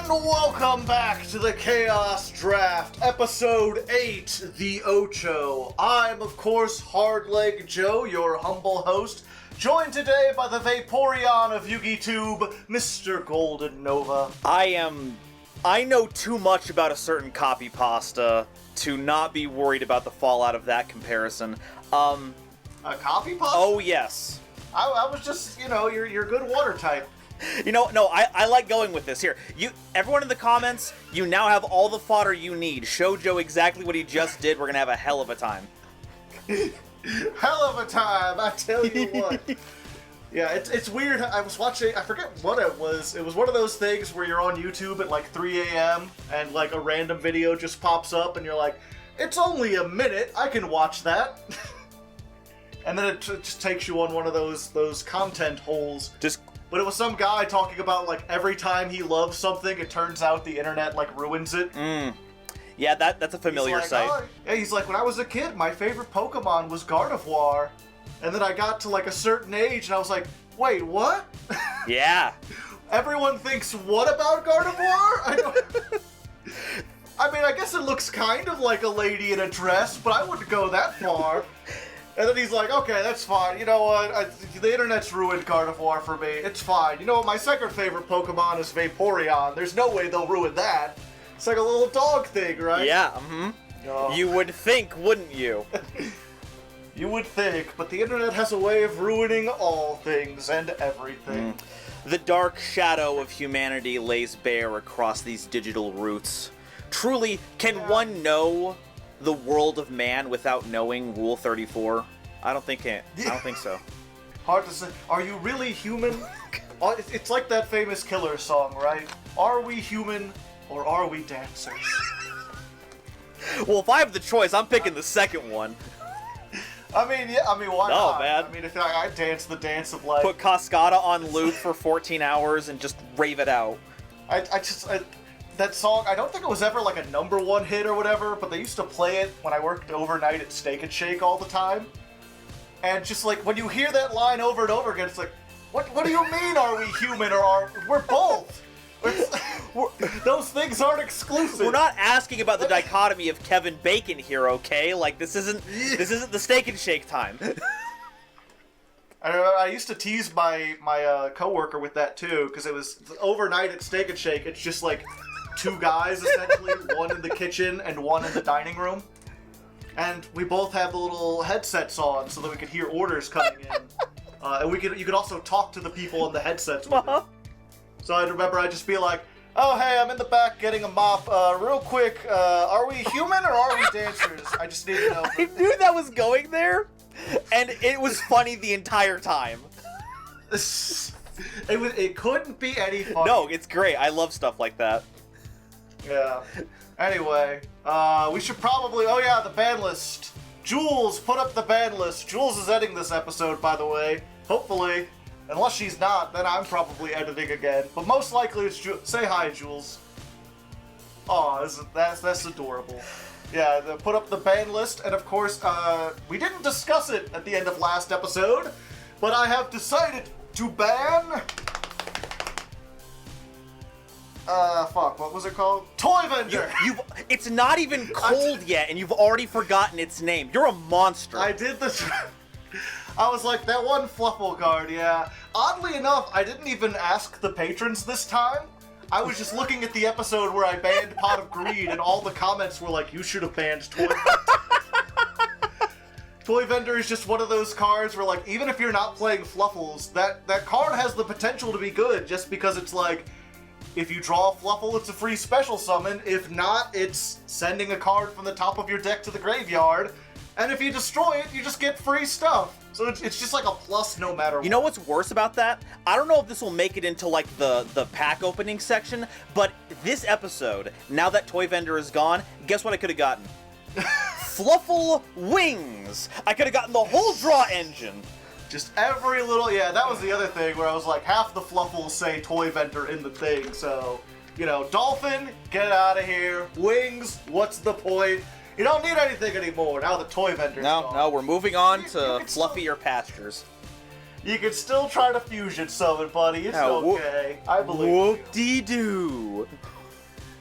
Welcome back to the Chaos Draft, Episode 8, the Ocho. I'm, of course, Hardleg Joe, your humble host, joined today by the Vaporeon of YugiTube, Mr. Golden Nova. I know too much about a certain copypasta to not be worried about the fallout of that comparison. A copypasta? Oh, yes. I was just, you're good water type. I like going with this. Here, everyone in the comments, you now have all the fodder you need. Show Joe exactly what he just did. We're gonna have a hell of a time. Hell of a time, I tell you what. Yeah, it's weird. I was watching, I forget what it was. It was one of those things where you're on YouTube at like 3 a.m. and like a random video just pops up and you're like, it's only a minute, I can watch that. And then it just takes you on one of those content holes. But it was some guy talking about, like, every time he loves something, it turns out the internet, like, ruins it. Yeah, that's a familiar sight. Oh. Yeah, he's like, when I was a kid, my favorite Pokemon was Gardevoir. And then I got to, like, a certain age, and I was like, wait, what? Yeah. Everyone thinks what about Gardevoir? I mean, I guess it looks kind of like a lady in a dress, but I wouldn't go that far. And then he's like, okay, that's fine. You know what? The internet's ruined Gardevoir for me. It's fine. You know what? My second favorite Pokemon is Vaporeon. There's no way they'll ruin that. It's like a little dog thing, right? Yeah, Oh. You would think, wouldn't you? You would think, but the internet has a way of ruining all things and everything. The dark shadow of humanity lays bare across these digital roots. Truly, can one know the world of man without knowing Rule 34? I don't think so. Hard to say. Are you really human? It's like that famous Killer song, right? Are we human or are we dancers? Well, if I have the choice, I'm picking the second one. Why not? Man. I mean, if I dance the dance of life. Put Cascada on loop for 14 hours and just rave it out. That song, I don't think it was ever like a #1 hit or whatever, but they used to play it when I worked overnight at Steak and Shake all the time. And just like, when you hear that line over and over again, it's like, what do you mean are we human or we're both? Those things aren't exclusive. We're not asking about the dichotomy of Kevin Bacon here, okay? Like, this isn't the Steak and Shake time. I used to tease my coworker with that too, because it was overnight at Steak and Shake. It's just like two guys essentially, one in the kitchen and one in the dining room, and we both have the little headsets on so that we could hear orders coming in, and you could also talk to the people in the headsets with it. So I remember I'd just be like, "Oh hey, I'm in the back getting a mop. Real quick, are we human or are we dancers? I just need to know." I knew that was going there. And it was funny the entire time. It couldn't be any funnier. No, it's great. I love stuff like that. Yeah. Anyway, we should probably... Oh yeah, the ban list. Jules, put up the ban list. Jules is editing this episode, by the way. Hopefully. Unless she's not, then I'm probably editing again. But most likely it's Jules. Say hi, Jules. Aw, that's adorable. Yeah, put up the ban list, and of course, we didn't discuss it at the end of last episode, but I have decided to ban... what was it called? Toy Vendor! It's not even cold yet, and you've already forgotten its name. You're a monster. I did this... I was like, that one Fluffle card, yeah. Oddly enough, I didn't even ask the patrons this time. I was just looking at the episode where I banned Pot of Greed, and all the comments were like, you should have banned Toy Vendor. Toy Vendor is just one of those cards where, like, even if you're not playing Fluffles, that card has the potential to be good, just because it's like, if you draw a Fluffle, it's a free special summon. If not, it's sending a card from the top of your deck to the graveyard. And if you destroy it, you just get free stuff. So it's just like a plus no matter what. You know what's worse about that? I don't know if this will make it into like the pack opening section, but this episode, now that Toy Vendor is gone, guess what I could have gotten? Fluffle Wings! I could have gotten the whole draw engine. Just every little... Yeah, that was the other thing where I was like, half the Fluffles say Toy Vendor in the thing, so... You know, Dolphin, get out of here. Wings, what's the point? You don't need anything anymore now the Toy Vendor's gone. No, we're moving on to fluffier pastures. You can still try to fusion summon, buddy. It's okay. I believe you. Whoop-dee-doo.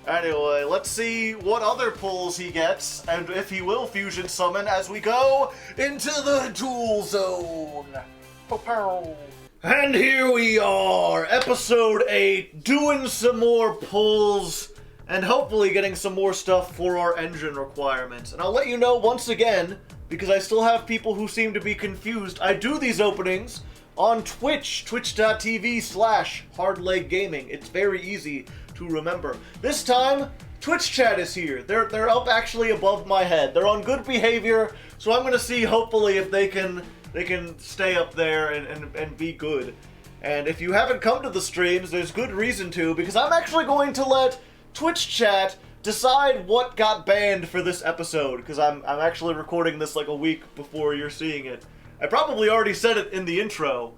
Anyway, let's see what other pulls he gets, and if he will fusion summon as we go into the duel zone. Pow-pow. And here we are, episode 8, doing some more pulls, and hopefully getting some more stuff for our engine requirements. And I'll let you know once again, because I still have people who seem to be confused, I do these openings on Twitch, twitch.tv/hardleggaming. It's very easy to remember. This time, Twitch chat is here. They're up actually above my head. They're on good behavior, so I'm gonna see hopefully if they can stay up there and be good. And if you haven't come to the streams, there's good reason to, because I'm actually going to let Twitch chat decide what got banned for this episode, because I'm actually recording this like a week before you're seeing it. I probably already said it in the intro,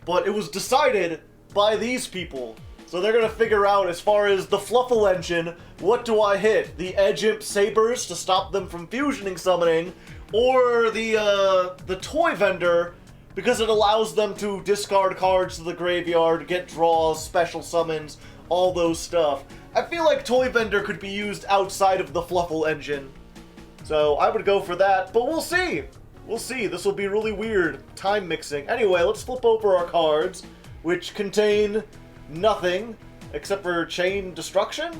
but it was decided by these people. So they're gonna figure out, as far as the Fluffle engine, what do I hit? The Edge Imp Sabers to stop them from fusioning summoning, or the Toy Vendor, because it allows them to discard cards to the graveyard, get draws, special summons, all those stuff. I feel like Toy Vendor could be used outside of the Fluffle engine. So I would go for that, but we'll see. We'll see. This will be really weird. Time mixing. Anyway, let's flip over our cards, which contain nothing except for chain destruction.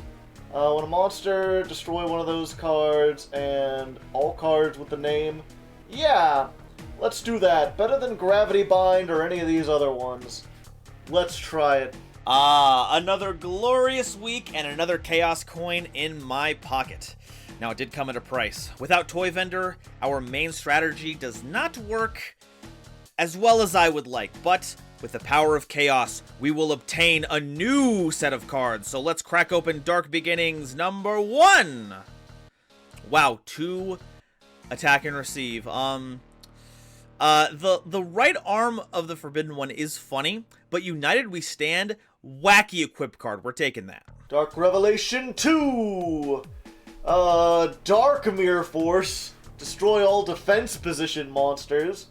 When a monster, destroy one of those cards, and all cards with the name. Yeah, let's do that. Better than Gravity Bind or any of these other ones. Let's try it. Another glorious week and another Chaos coin in my pocket. Now, it did come at a price. Without Toy Vendor, our main strategy does not work as well as I would like, but with the power of Chaos, we will obtain a new set of cards. So let's crack open Dark Beginnings number 1. Wow, 2 attack and receive. The right arm of the Forbidden One is funny, but United We Stand, wacky equip card. We're taking that. Dark Revelation 2. Dark Mirror Force. Destroy all defense position monsters.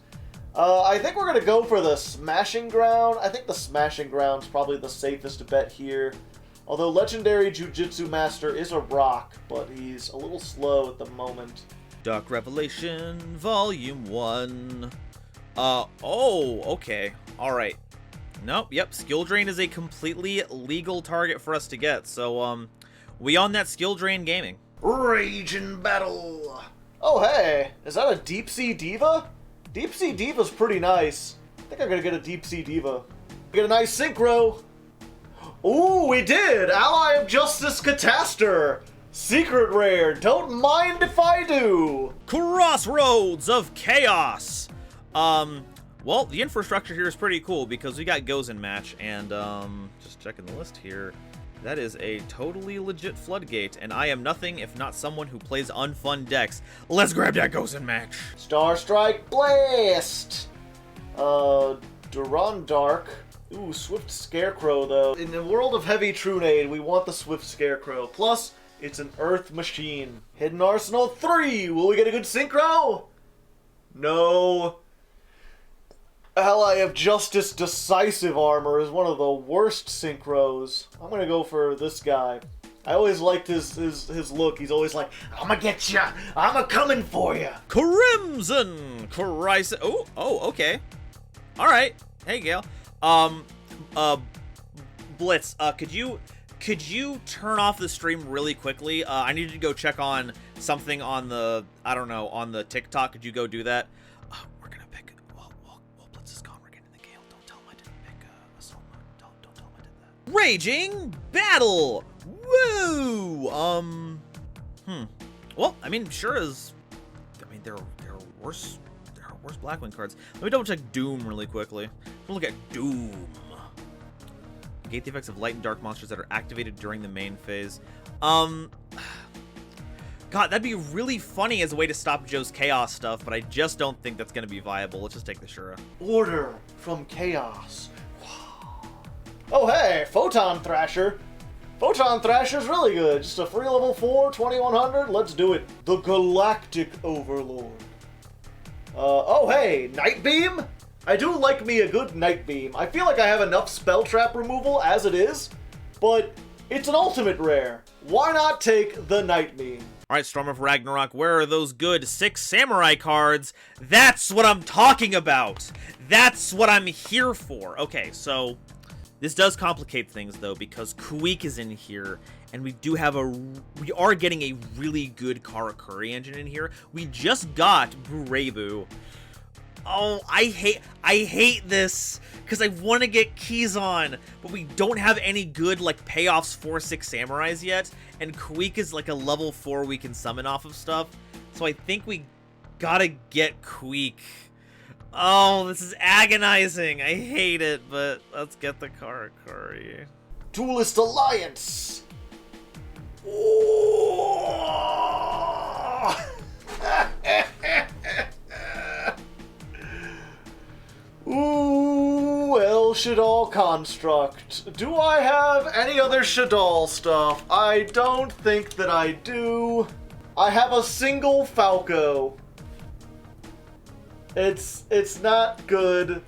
I think we're gonna go for the Smashing Ground. I think the Smashing Ground's probably the safest bet here. Although Legendary Jujutsu Master is a rock, but he's a little slow at the moment. Dark Revelation, Volume 1. Oh, okay. Alright. Nope, yep, Skill Drain is a completely legal target for us to get, so, we on that Skill Drain gaming. Rage in Battle! Oh, hey! Is that a Deep Sea Diva? Deep Sea Diva's pretty nice. I think I'm gonna get a Deep Sea Diva. Get a nice Synchro! Ooh, we did! Ally of Justice Cataster! Secret rare, don't mind if I do! Crossroads of Chaos! Well, the infrastructure here is pretty cool because we got Gozen Match, and, just checking the list here. That is a totally legit Floodgate, and I am nothing if not someone who plays unfun decks. Let's grab that Gozen Match! Star Strike Blast! Duran Dark. Ooh, Swift Scarecrow, though. In the world of heavy Trunade, we want the Swift Scarecrow. Plus, it's an Earth Machine. Hidden Arsenal 3! Will we get a good Synchro? No. Ally of Justice Decisive Armor is one of the worst Synchros. I'm gonna go for this guy. I always liked his look. He's always like, I'ma get ya! I'ma coming for ya! Crimson Crisis. Oh, okay. Alright. Hey, Gale. Blitz, could you turn off the stream really quickly? I need to go check on something on the, I don't know, on the TikTok. Could you go do that? We're gonna pick, well, Blitz is gone. We're getting the Gale. Don't tell him I didn't pick, Assault Mode. Don't tell him I did that. Raging Battle! Woo! Well, I mean, sure is, I mean, there are worse Blackwing cards. Let me double check Doom really quickly. We'll look at Doom. Negate the effects of light and dark monsters that are activated during the main phase. God, that'd be really funny as a way to stop Joe's Chaos stuff, but I just don't think that's going to be viable. Let's just take the Shura. Order from Chaos. Oh, hey, Photon Thrasher. Photon Thrasher's really good. Just a free level 4, 2100. Let's do it. The Galactic Overlord. Oh, hey, Night Beam? I do like me a good Night Beam. I feel like I have enough spell trap removal as it is, but It's an ultimate rare. Why not take the Nightmare? Alright, Storm of Ragnarok, where are those good 6 samurai cards? That's what I'm talking about! That's what I'm here for! Okay, so this does complicate things, though, because Kuik is in here, and we are getting a really good Karakuri engine in here. We just got Burebu. Oh, I hate this, because I want to get Kizon, but we don't have any good, like, payoffs for 6 samurais yet, and Kuik is, like, a level 4 we can summon off of stuff, so I think we gotta get Kuik. Oh, this is agonizing. I hate it, but let's get the Karakuri. Duelist Alliance! Oh! Ooh, El Shadal Construct. Do I have any other Shadal stuff? I don't think that I do. I have a single Falco. It's not good.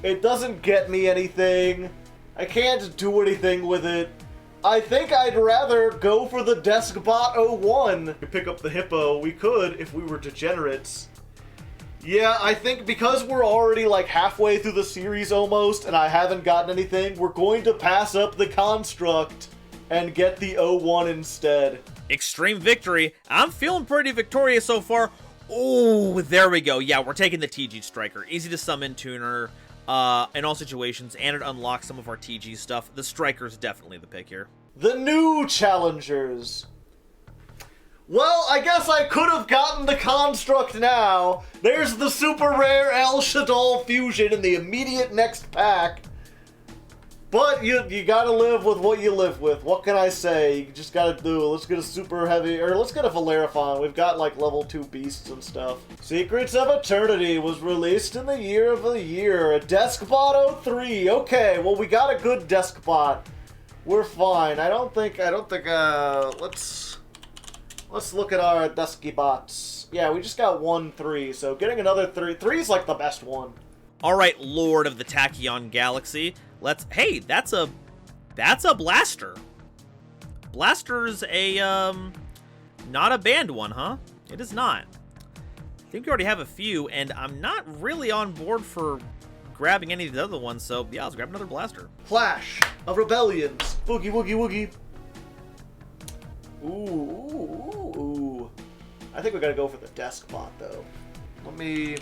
It doesn't get me anything. I can't do anything with it. I think I'd rather go for the Deskbot 01. To pick up the Hippo, we could if we were degenerates. Yeah, I think because we're already like halfway through the series almost and I haven't gotten anything, we're going to pass up the Construct and get the 01 instead. Extreme victory. I'm feeling pretty victorious so far. Oh, there we go. Yeah, we're taking the TG Striker. Easy to summon tuner in all situations, and it unlocks some of our TG stuff. The Striker's definitely the pick here. The new challengers. Well, I guess I could have gotten the Construct now. There's the super rare El Shadal Fusion in the immediate next pack. But you gotta live with what you live with. What can I say? You just gotta do. Let's get a super heavy, or let's get a Valeraphon. We've got like level 2 beasts and stuff. Secrets of Eternity was released in the year of the year. A Deskbot 03. Okay, well we got a good Deskbot. We're fine. I don't think, let's look at our Dusky bots. Yeah, we just got 1-3, so getting another 3. 3 is like the best one. Alright, Lord of the Tachyon Galaxy. Hey, that's a Blaster. Blaster's a, not a banned one, huh? It is not. I think we already have a few, and I'm not really on board for grabbing any of the other ones, so yeah, let's grab another Blaster. Flash of Rebellions. Boogie woogie woogie. Ooh. I think we gotta go for the Deskbot, though. Let me...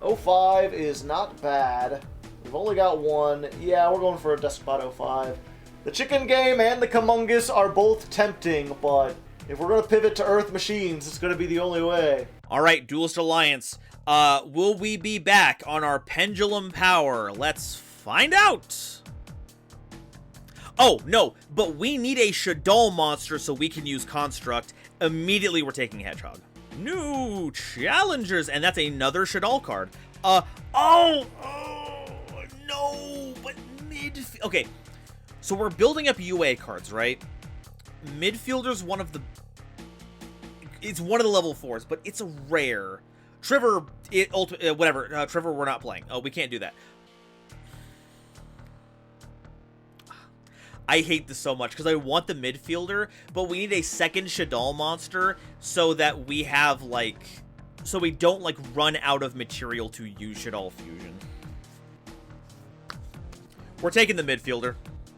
05 is not bad. We've only got one. Yeah, we're going for a Deskbot 05. The Chicken Game and the Kamungus are both tempting, but if we're gonna pivot to Earth Machines, it's gonna be the only way. Alright, Duelist Alliance. Will we be back on our Pendulum Power? Let's find out! Oh, no, but we need a Shadal monster so we can use Construct. Immediately we're taking Hedgehog. New challengers, and that's another Shadal card. No, but midfield. Okay, so we're building up UA cards, right? Midfielder's one of the... It's one of the level 4s, but it's a rare. Trevor, whatever. Trevor, we're not playing. Oh, we can't do that. I hate this so much because I want the midfielder, but we need a second Shadal monster so that we have, like... So we don't, like, run out of material to use Shadal Fusion. We're taking the midfielder.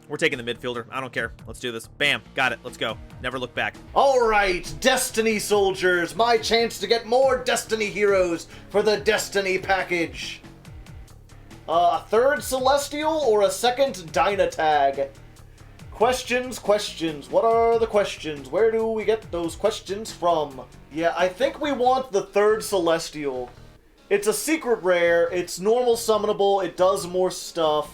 We're taking the midfielder. I don't care. Let's do this. Bam. Got it. Let's go. Never look back. Alright, Destiny Soldiers. My chance to get more Destiny heroes for the Destiny package. A third Celestial or a second Dynatag? Questions. What are the questions? Where do we get those questions from? Yeah, I think we want the third Celestial. It's a secret rare, it's normal summonable, it does more stuff.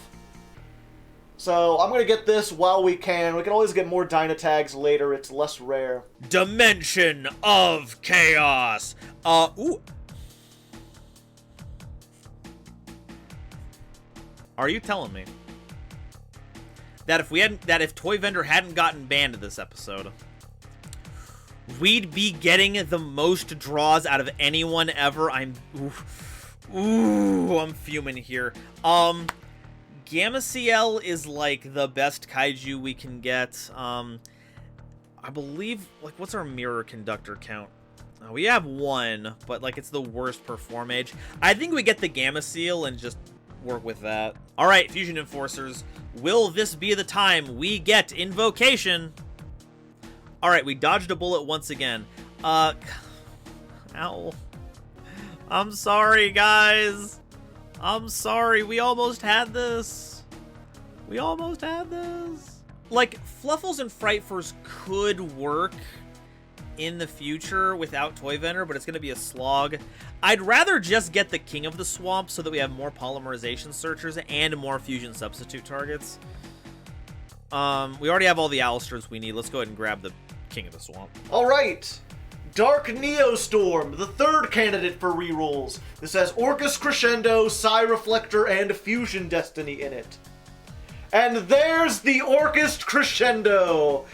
So I'm gonna get this while we can. We can always get more Dynatags later, it's less rare. Dimension of Chaos! Ooh. Are you telling me that if Toy Vendor hadn't gotten banned this episode, we'd be getting the most draws out of anyone ever? I'm fuming here. Gamma CL is like the best kaiju we can get. I believe, like, what's our mirror conductor count? We have one, but like it's the worst per form age. I think we get the Gamma Seal and just work with that. All right, Fusion Enforcers, will this be the time we get Invocation? All right, we dodged a bullet once again. Ow. I'm sorry, guys. I'm sorry. We almost had this. We almost had this. Like, Fluffles and Frightfurs could work in the future without Toy Vendor, but it's going to be a slog. I'd rather just get the King of the Swamp so that we have more polymerization searchers and more fusion substitute targets. We already have all the Alisters we need. Let's go ahead and grab the King of the Swamp. All right. Dark Neostorm, the third candidate for rerolls. This has Orcus Crescendo, Psy Reflector, and Fusion Destiny in it. And there's the Orcus Crescendo!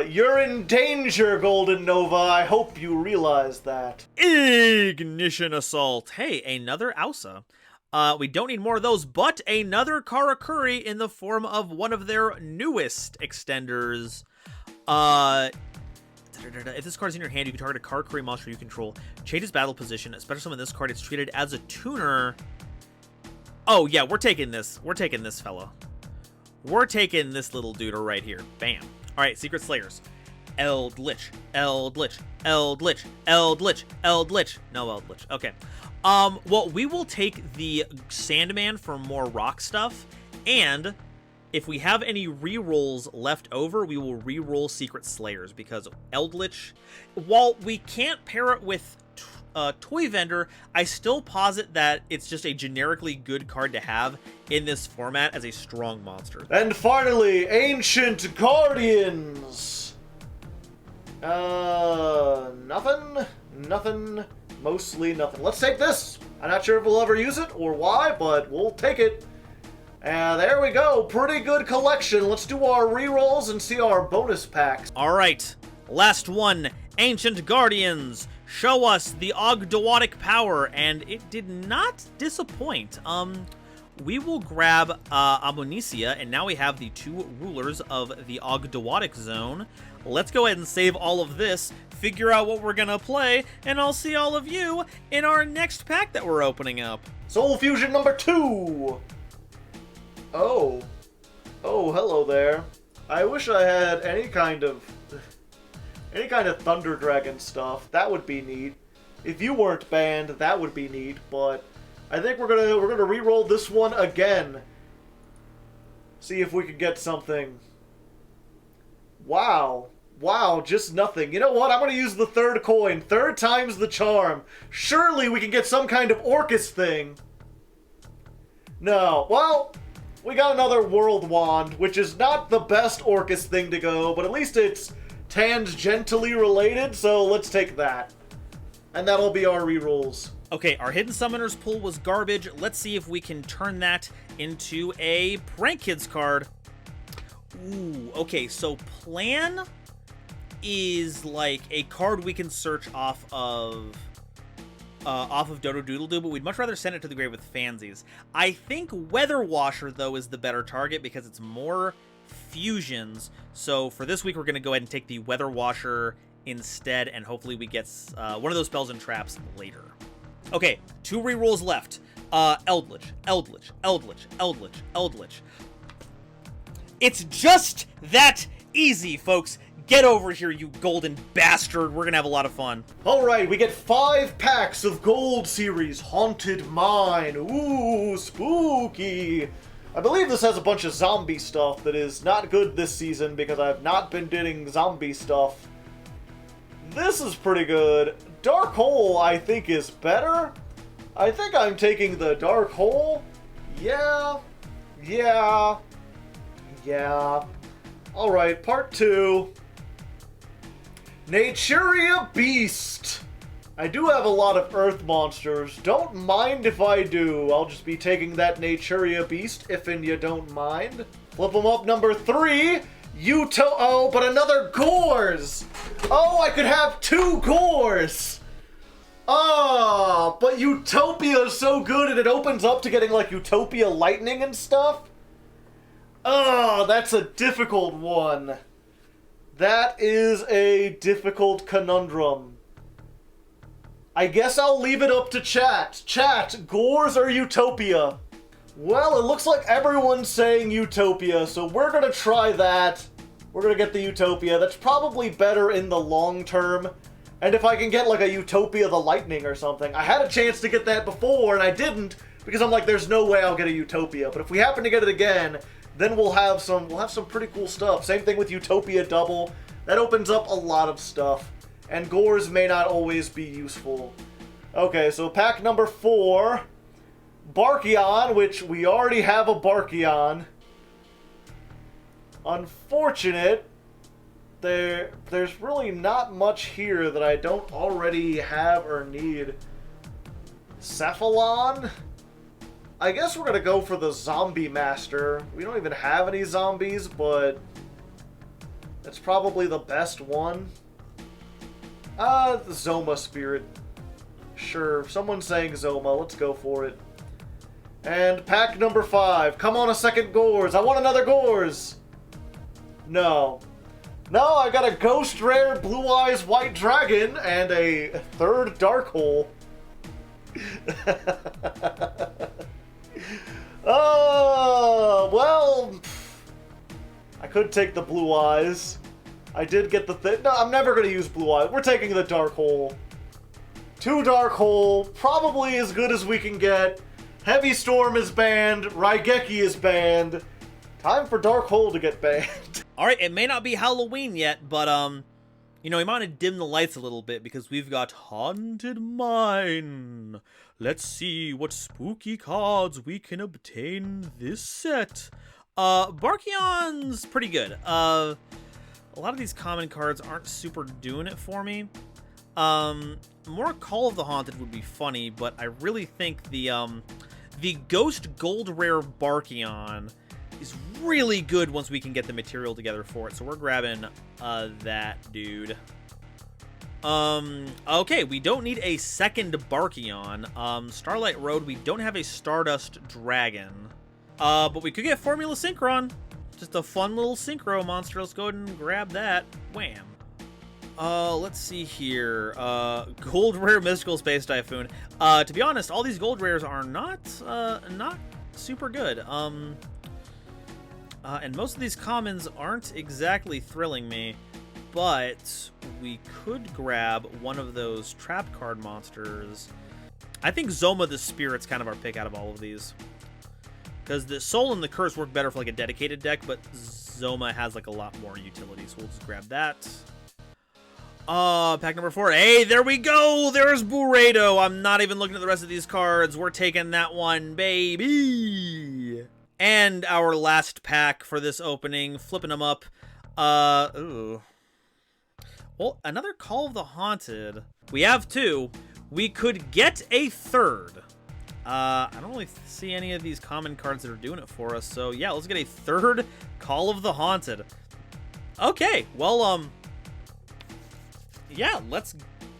You're in danger, Golden Nova. I hope you realize that. Ignition Assault. Hey, another Ausa. We don't need more of those, but another Karakuri in the form of one of their newest extenders. If this card is in your hand, you can target a Karakuri monster you control. Change its battle position, especially when this card is treated as a tuner. Oh, yeah, we're taking this. We're taking this fella. We're taking this little dude right here. Bam. All right, Secret Slayers. Eldritch, Eldritch, Eldritch, Eldritch, Eldritch. No Eldritch. Okay. Well, we will take the Sandman for more rock stuff, and if we have any rerolls left over, we will reroll Secret Slayers, because Eldritch, while we can't pair it with Toy Vendor, I still posit that it's just a generically good card to have in this format as a strong monster. And finally, Ancient Guardians! Nothing. Mostly nothing. Let's take this! I'm not sure if we'll ever use it or why, but we'll take it. And there we go. Pretty good collection. Let's do our rerolls and see our bonus packs. Alright, last one. Ancient Guardians. Show us the Ogdoadic power, and it did not disappoint. We will grab Amnesia, and now we have the two rulers of the Ogdoadic zone. Let's go ahead and save all of this, figure out what we're gonna play, and I'll see all of you in our next pack that we're opening up. Soul Fusion number 2! Oh, hello there. I wish I had any kind of Thunder Dragon stuff. That would be neat. If you weren't banned, that would be neat, but I think we're gonna re-roll this one again. See if we could get something. Wow, just nothing. You know what? I'm gonna use the third coin. Third time's the charm. Surely we can get some kind of Orcus thing. No, well, we got another World Wand, which is not the best Orcus thing to go, but at least it's tangentially related, so let's take that. And that'll be our rerolls. Okay, our Hidden Summoners pool was garbage. Let's see if we can turn that into a Prank Kids card. Ooh, okay, so Plan is like a card we can search off of Dodo Doodle Doo, but we'd much rather send it to the grave with Fansies. I think Weather Washer, though, is the better target because it's more fusions. So for this week, we're going to go ahead and take the Weather Washer instead, and hopefully we get one of those spells and traps later. Okay, 2 rerolls left. Eldritch. It's just that easy, folks. Get over here, you golden bastard. We're gonna have a lot of fun. Alright, we get 5 packs of Gold Series Haunted Mine. Ooh, spooky. I believe this has a bunch of zombie stuff that is not good this season because I've not been getting zombie stuff. This is pretty good. Dark Hole, I think, is better. I think I'm taking the Dark Hole. Yeah. Alright, part 2. Naturia Beast. I do have a lot of Earth monsters. Don't mind if I do. I'll just be taking that Naturia Beast, if and you don't mind. Flip them up, number 3. But another Gores! Oh, I could have 2 Gores! Oh, but Utopia is so good and it opens up to getting like Utopia Lightning and stuff. Oh, that's a difficult one. That is a difficult conundrum. I guess I'll leave it up to chat. Chat, Gores or Utopia? Well, it looks like everyone's saying Utopia, so we're gonna try that. We're gonna get the Utopia. That's probably better in the long term. And if I can get like a Utopia the Lightning or something. I had a chance to get that before and I didn't because I'm like, there's no way I'll get a Utopia. But if we happen to get it again, then we'll have some pretty cool stuff. Same thing with Utopia Double. That opens up a lot of stuff. And Gores may not always be useful. Okay, so pack number 4. Barkion, which we already have a Barkion. Unfortunate. There's really not much here that I don't already have or need. Cephalon? I guess we're gonna go for the Zombie Master. We don't even have any zombies, but that's probably the best one. The Zoma Spirit. Sure, someone's saying Zoma, let's go for it. And pack number 5. Come on, a second Gores. I want another Gores. No. No, I got a Ghost Rare Blue Eyes White Dragon and a third Dark Hole. Oh, well, I could take the Blue Eyes. I did get the thing. No, I'm never going to use Blue Eyes. We're taking the Dark Hole. 2 Dark Hole, probably as good as we can get. Heavy Storm is banned. Raigeki is banned. Time for Dark Hole to get banned. Alright, it may not be Halloween yet, but, you know, we might want to dim the lights a little bit because we've got Haunted Mine. Let's see what spooky cards we can obtain this set. Barkion's pretty good. A lot of these common cards aren't super doing it for me. More Call of the Haunted would be funny, but I really think the Ghost Gold Rare Barkion is really good once we can get the material together for it. So we're grabbing that dude. Okay, we don't need a second Barkion. Starlight Road, we don't have a Stardust Dragon. But we could get Formula Synchron. Just a fun little synchro monster. Let's go ahead and grab that. Wham. Let's see here. Gold Rare Mystical Space Typhoon. To be honest, all these gold rares are not super good. And most of these commons aren't exactly thrilling me, but we could grab one of those trap card monsters. I think Zoma the Spirit's kind of our pick out of all of these. Because the Soul and the Curse work better for like a dedicated deck, but Zoma has like a lot more utility, so we'll just grab that. Pack number 4. Hey, there we go! There's Burrito! I'm not even looking at the rest of these cards. We're taking that one, baby! And our last pack for this opening. Flipping them up. Ooh. Well, another Call of the Haunted. We have 2. We could get a third. I don't really see any of these common cards that are doing it for us. So, yeah, let's get a third Call of the Haunted. Okay, well, yeah, let's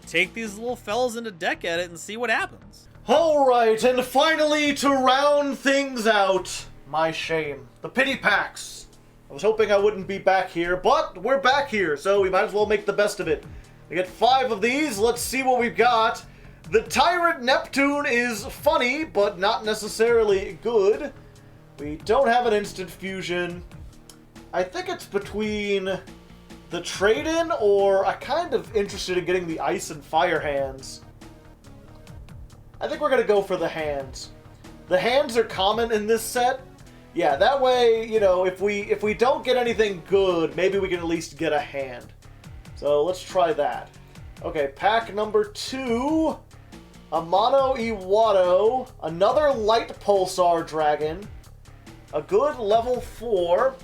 take these little fellas into deck edit and see what happens. Alright, and finally, to round things out, my shame. The pity packs. I was hoping I wouldn't be back here, but we're back here, so we might as well make the best of it. We get 5 of these, let's see what we've got. The Tyrant Neptune is funny, but not necessarily good. We don't have an instant fusion. I think it's between the trade-in, or I'm kind of interested in getting the Ice and Fire hands. I think we're going to go for the hands. The hands are common in this set. Yeah, that way, you know, if we don't get anything good, maybe we can at least get a hand. So let's try that. Okay, pack number 2. Amano Iwado, another Light Pulsar Dragon, a good level 4,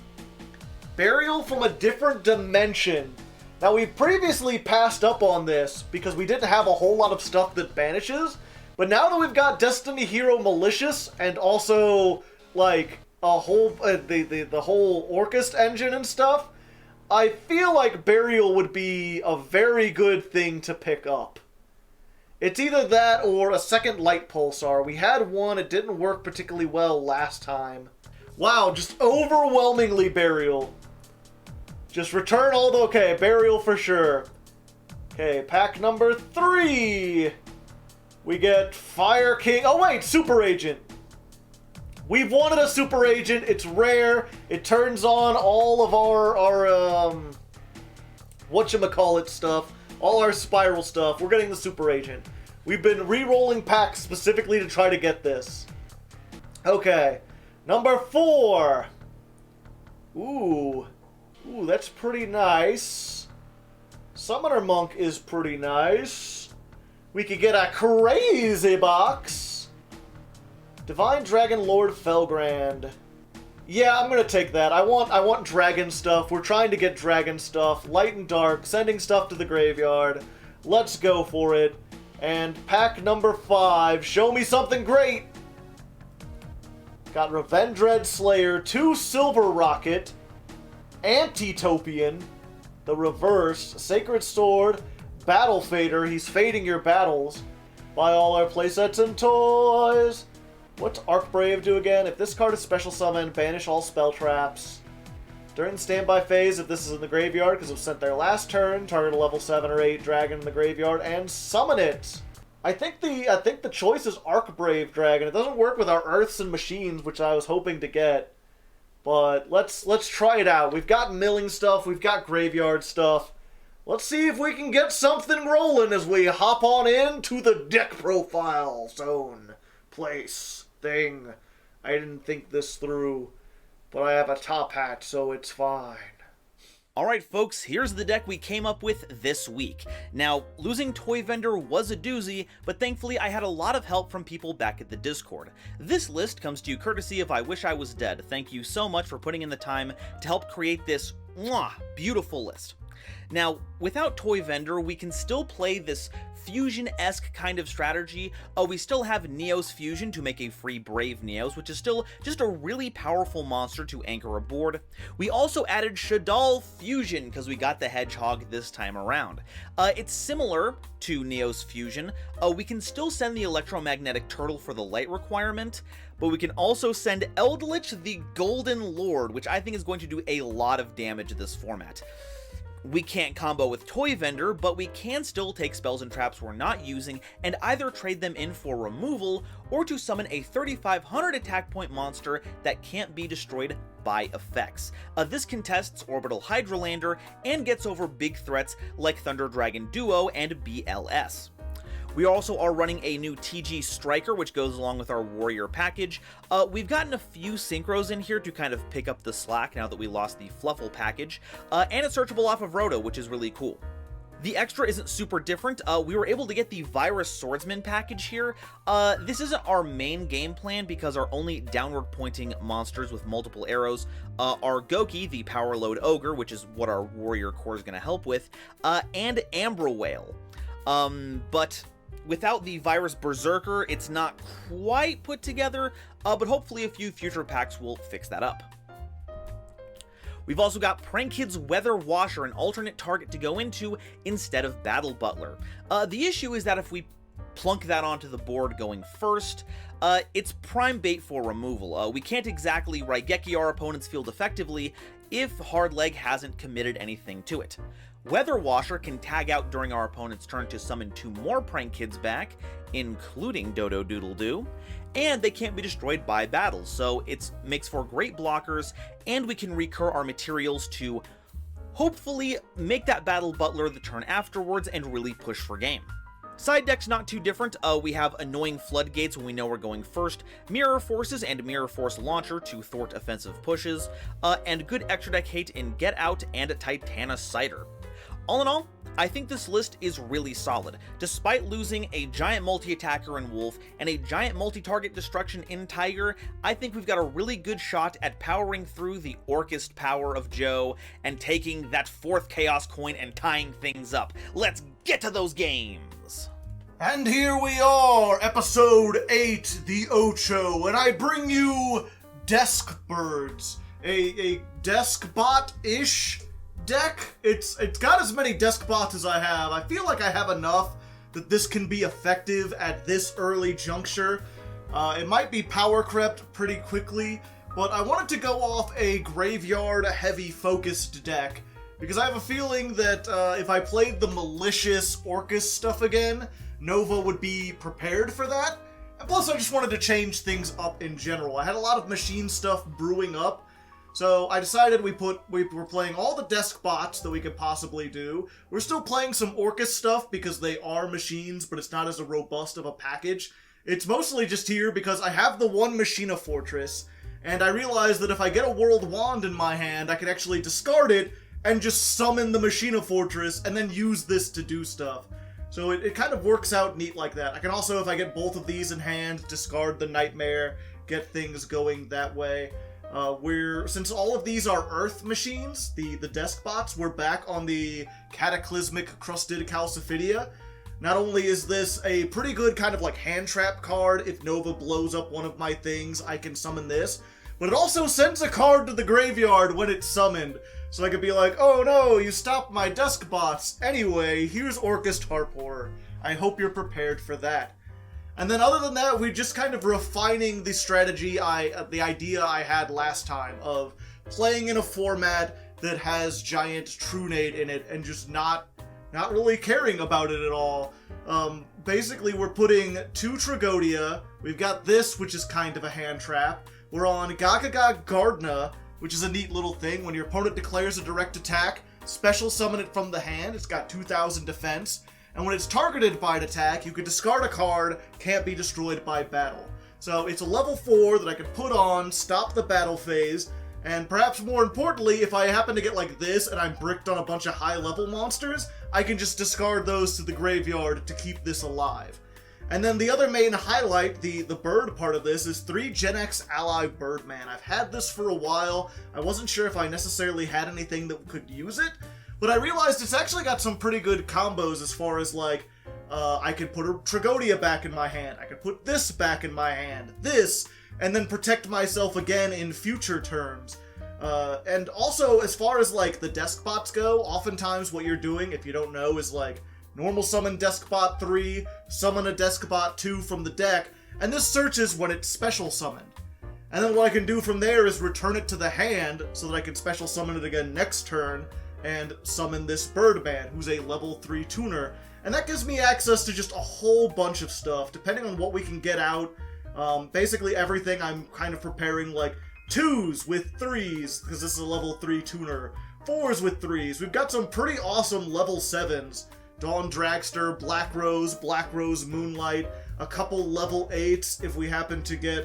Burial from a Different Dimension. Now, we've previously passed up on this because we didn't have a whole lot of stuff that banishes, but now that we've got Destiny Hero Malicious and also, like, a whole, the whole Orchest engine and stuff, I feel like Burial would be a very good thing to pick up. It's either that or a second light pulsar. We had one, it didn't work particularly well last time. Wow, just overwhelmingly burial. Just return all the... Okay, burial for sure. Okay, pack number 3. We get Fire King... Oh wait, Super Agent. We've wanted a Super Agent. It's rare. It turns on all of our whatchamacallit stuff. All our spiral stuff. We're getting the Super Agent. We've been re-rolling packs specifically to try to get this. Okay. Number 4. Ooh, that's pretty nice. Summoner Monk is pretty nice. We could get a crazy box. Divine Dragon Lord Felgrand. Yeah, I'm gonna take that. I want dragon stuff. We're trying to get dragon stuff. Light and dark, sending stuff to the graveyard. Let's go for it. And pack number 5. Show me something great. Got Revendred Slayer, 2 Silver Rocket, Antitopian, the reverse, Sacred Sword, Battle Fader, he's fading your battles. Buy all our playsets and toys. What's Arcbrave do again? If this card is special summon, banish all spell traps. During the standby phase, if this is in the graveyard, because it was sent there last turn, target a level 7 or 8 dragon in the graveyard and summon it. I think the choice is Arcbrave Dragon. It doesn't work with our Earths and Machines, which I was hoping to get. But let's try it out. We've got milling stuff, we've got graveyard stuff. Let's see if we can get something rolling as we hop on into the deck profile zone, place, thing. I didn't think this through, but I have a top hat, so it's fine. Alright folks, here's the deck we came up with this week. Now, losing Toy Vendor was a doozy, but thankfully I had a lot of help from people back at the Discord. This list comes to you courtesy of I Wish I Was Dead. Thank you so much for putting in the time to help create this beautiful list. Now, without Toy Vendor, we can still play this fusion-esque kind of strategy. We still have Neos Fusion to make a free Brave Neos, which is still just a really powerful monster to anchor a board. We also added Shaddoll Fusion because we got the Hedgehog this time around. It's similar to Neos Fusion. We can still send the Electromagnetic Turtle for the light requirement, but we can also send Eldritch the Golden Lord, which I think is going to do a lot of damage in this format. We can't combo with Toy Vendor, but we can still take spells and traps we're not using and either trade them in for removal or to summon a 3500 attack point monster that can't be destroyed by effects. This contests Orbital Hydrolander and gets over big threats like Thunder Dragon Duo and BLS. We also are running a new TG Striker, which goes along with our Warrior package. We've gotten a few synchros in here to kind of pick up the slack now that we lost the Fluffle package, and it's searchable off of Roto, which is really cool. The extra isn't super different. We were able to get the Virus Swordsman package here. This isn't our main game plan because our only downward pointing monsters with multiple arrows are Goki, the Power Load Ogre, which is what our Warrior core is going to help with, and Ambra Whale. But without the Virus Berserker, it's not quite put together, but hopefully a few future packs will fix that up. We've also got Prank Kid's Weather Washer, an alternate target to go into instead of Battle Butler. The issue is that if we plunk that onto the board going first, it's prime bait for removal. We can't exactly Raigeki our opponent's field effectively if Hardleg hasn't committed anything to it. Weather Washer can tag out during our opponent's turn to summon 2 more Prank Kids back, including Dodo Doodle Doo, and they can't be destroyed by battles, so it makes for great blockers, and we can recur our materials to hopefully make that Battle Butler the turn afterwards and really push for game. Side deck's not too different. We have Annoying Floodgates when we know we're going first, Mirror Forces and Mirror Force Launcher to thwart offensive pushes, and good extra deck hate in Get Out and Titana Cider. All in all, I think this list is really solid. Despite losing a giant multi-attacker in Wolf and a giant multi-target destruction in Tiger, I think we've got a really good shot at powering through the Orcust power of Joe and taking that 4th Chaos Coin and tying things up. Let's get to those games! And here we are, episode 8, the Ocho, and I bring you Desk Birds, a desk bot-ish deck. It's got as many desk bots as I have. I feel like I have enough that this can be effective at this early juncture. It might be power crept pretty quickly, but I wanted to go off a graveyard heavy focused deck, because I have a feeling that if I played the malicious Orcus stuff again, Nova would be prepared for that. And plus I just wanted to change things up in general. I had a lot of machine stuff brewing up, so I decided we were playing all the desk bots that we could possibly do. We're still playing some Orcus stuff because they are machines, but it's not as robust of a package. It's mostly just here because I have the one Machina Fortress, and I realized that if I get a World Wand in my hand, I can actually discard it and just summon the Machina Fortress and then use this to do stuff. So it kind of works out neat like that. I can also, if I get both of these in hand, discard the Nightmare, get things going that way. Since all of these are Earth machines, the desk bots, we're back on the Cataclysmic Crusted Calciphidia. Not only is this a pretty good kind of like hand trap card, if Nova blows up one of my things, I can summon this, but it also sends a card to the graveyard when it's summoned. So I could be like, oh no, you stopped my desk bots. Anyway, here's Orcus Tarp Horror. I hope you're prepared for that. And then other than that, we're just kind of refining the strategy, the idea I had last time of playing in a format that has giant Trunade in it and just not really caring about it at all. Basically, we're putting 2 Tragodia. We've got this, which is kind of a hand trap. We're on Gagaga Gardna, which is a neat little thing. When your opponent declares a direct attack, special summon it from the hand. It's got 2,000 defense. And when it's targeted by an attack, you can discard a card, can't be destroyed by battle. So it's a level 4 that I can put on, stop the battle phase, and perhaps more importantly, if I happen to get like this and I'm bricked on a bunch of high-level monsters, I can just discard those to the graveyard to keep this alive. And then the other main highlight, the bird part of this, is 3 Gen X Ally Birdman. I've had this for a while. I wasn't sure if I necessarily had anything that could use it, but I realized it's actually got some pretty good combos as far as like, I could put a Tragodia back in my hand, I could put this back in my hand, this, and then protect myself again in future turns. And also, as far as like the desk bots go, oftentimes what you're doing, if you don't know, is like normal summon Deskbot 3, summon a Deskbot 2 from the deck, and this searches when it's special summoned. And then what I can do from there is return it to the hand so that I can special summon it again next turn and summon this Birdman, who's a level 3 tuner. And that gives me access to just a whole bunch of stuff, depending on what we can get out. Basically everything I'm kind of preparing, like 2s with 3s, because this is a level 3 tuner, 4s with 3s. We've got some pretty awesome level 7s. Dawn Dragster, Black Rose Moonlight, a couple level 8s if we happen to get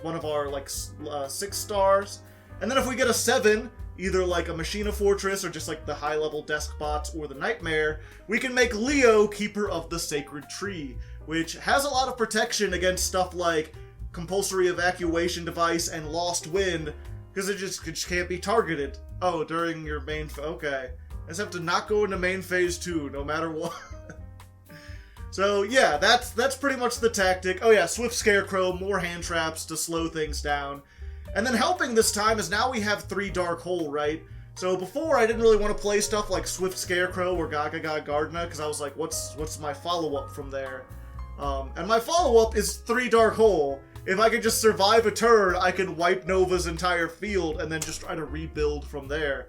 one of our like 6 stars. And then if we get a 7, either like a Machina Fortress or just like the high level desk bots or the Nightmare, we can make Leo Keeper of the Sacred Tree, which has a lot of protection against stuff like Compulsory Evacuation Device and Lost Wind, because it just can't be targeted. Oh, during your main okay. I just have to not go into main phase 2, no matter what. So yeah, that's pretty much the tactic. Oh yeah, Swift Scarecrow, more hand traps to slow things down. And then helping this time is now we have 3 Dark Hole, right? So before I didn't really want to play stuff like Swift Scarecrow or Gagaga Gardna, because I was like, what's my follow-up from there? And my follow-up is 3 Dark Hole. If I could just survive a turn, I could wipe Nova's entire field and then just try to rebuild from there.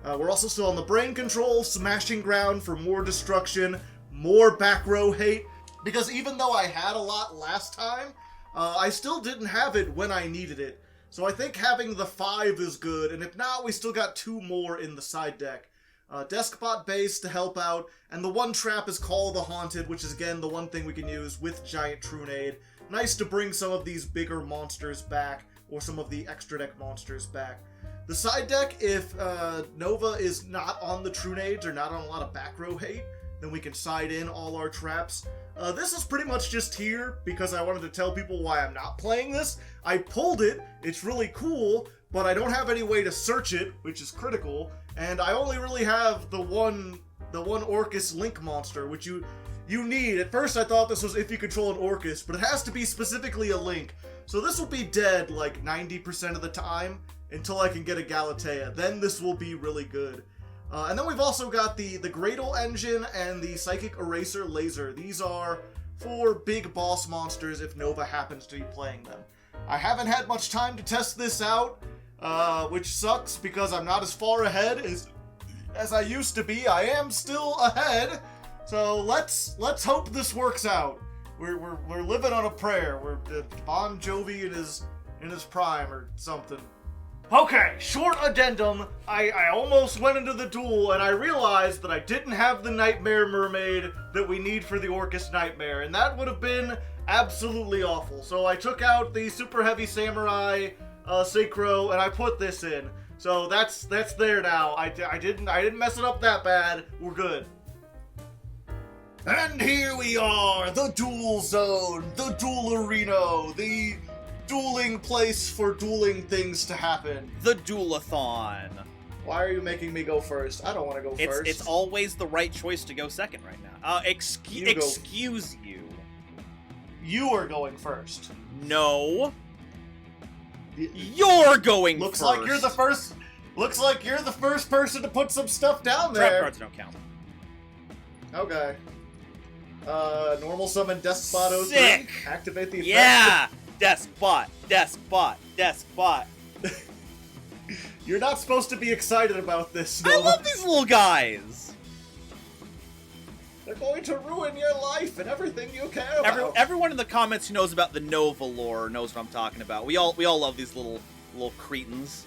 We're also still on the Brain Control, Smashing Ground for more destruction, more back row hate, because even though I had a lot last time, I still didn't have it when I needed it. So I think having the 5 is good, and if not, we still got 2 more in the side deck. Deskbot base to help out, and the one trap is Call the Haunted, which is again the one thing we can use with Giant Trunade. Nice to bring some of these bigger monsters back, or some of the extra deck monsters back. The side deck, if Nova is not on the Trunades or not on a lot of back row hate, then we can side in all our traps. This is pretty much just here because I wanted to tell people why I'm not playing this. I pulled it, it's really cool, but I don't have any way to search it, which is critical, and I only really have the one Orcus Link monster, which you need. At first I thought this was if you control an Orcus, but it has to be specifically a Link. So this will be dead like 90% of the time until I can get a Galatea. Then this will be really good. And then we've also got the Gradle Engine and the Psychic Eraser Laser. These are for big boss monsters if Nova happens to be playing them. I haven't had much time to test this out, which sucks because I'm not as far ahead as I used to be. I am still ahead, so let's hope this works out. We're living on a prayer. We're Bon Jovi in his prime or something. Okay, short addendum. I almost went into the duel and I realized that I didn't have the Nightmare Mermaid that we need for the Orcus Nightmare, and that would have been absolutely awful. So I took out the Super Heavy Samurai Synchro and I put this in. So that's there now. I didn't mess it up that bad. We're good. And here we are, the duel zone, the duel arena, the dueling place for dueling things to happen. The duelathon. Why are you making me go first? I don't want to go first. It's always the right choice to go second right now. Excuse you. You are going first. No. You're going Looks first. like you're the first. Looks like you're the first person to put some stuff down Trap there. cards don't count. Okay. Normal summon Despot 03. Sick. Activate the effect. Yeah! Despot. You're not supposed to be excited about this, I Nova. love these little guys! They're going to ruin your life and everything you care about. Everyone in the comments who knows about the Nova lore knows what I'm talking about. We all love these little cretins.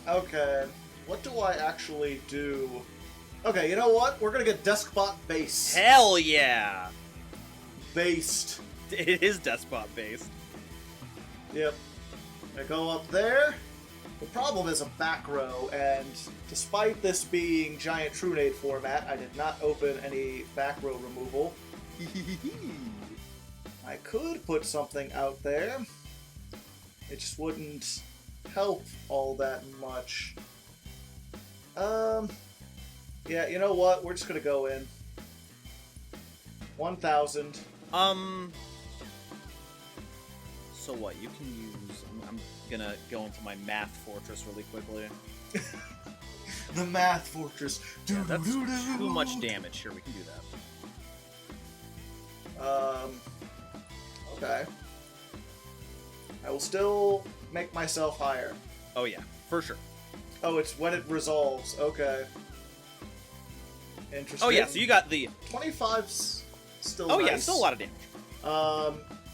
Okay. What do I actually do? Okay, you know what? We're gonna get Deskbot Base. Hell yeah! Based. It is Despot based. Yep. I go up there. The problem is a back row, and despite this being giant TRUNADE format, I did not open any back row removal. I could put something out there. It just wouldn't help all that much. Yeah, you know what? We're just gonna go in. 1,000. So what? You can use... I'm gonna go into my math fortress really quickly. The Math Fortress. Yeah, that's too much damage. Sure, we can do that. Okay. I will still make myself higher. Oh yeah, for sure. Oh, it's when it resolves. Okay. Interesting. Oh yeah, so you got the... 25's still Oh nice. yeah, still a lot of damage.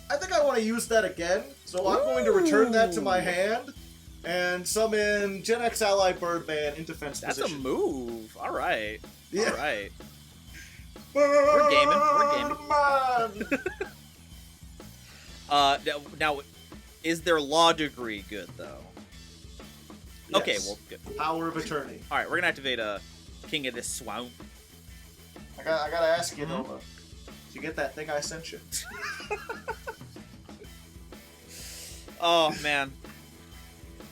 I think I want to use that again, so I'm going to return that to my hand and summon Gen X Ally Birdman in defense That's position. a move. All right. Yeah. All right. We're gaming. Now, is their law degree good though? Yes. Okay, well, good. Power of Attorney. All right, we're gonna activate King of this Swamp. I gotta ask you, Nova. Did you get that thing I sent you? Oh man.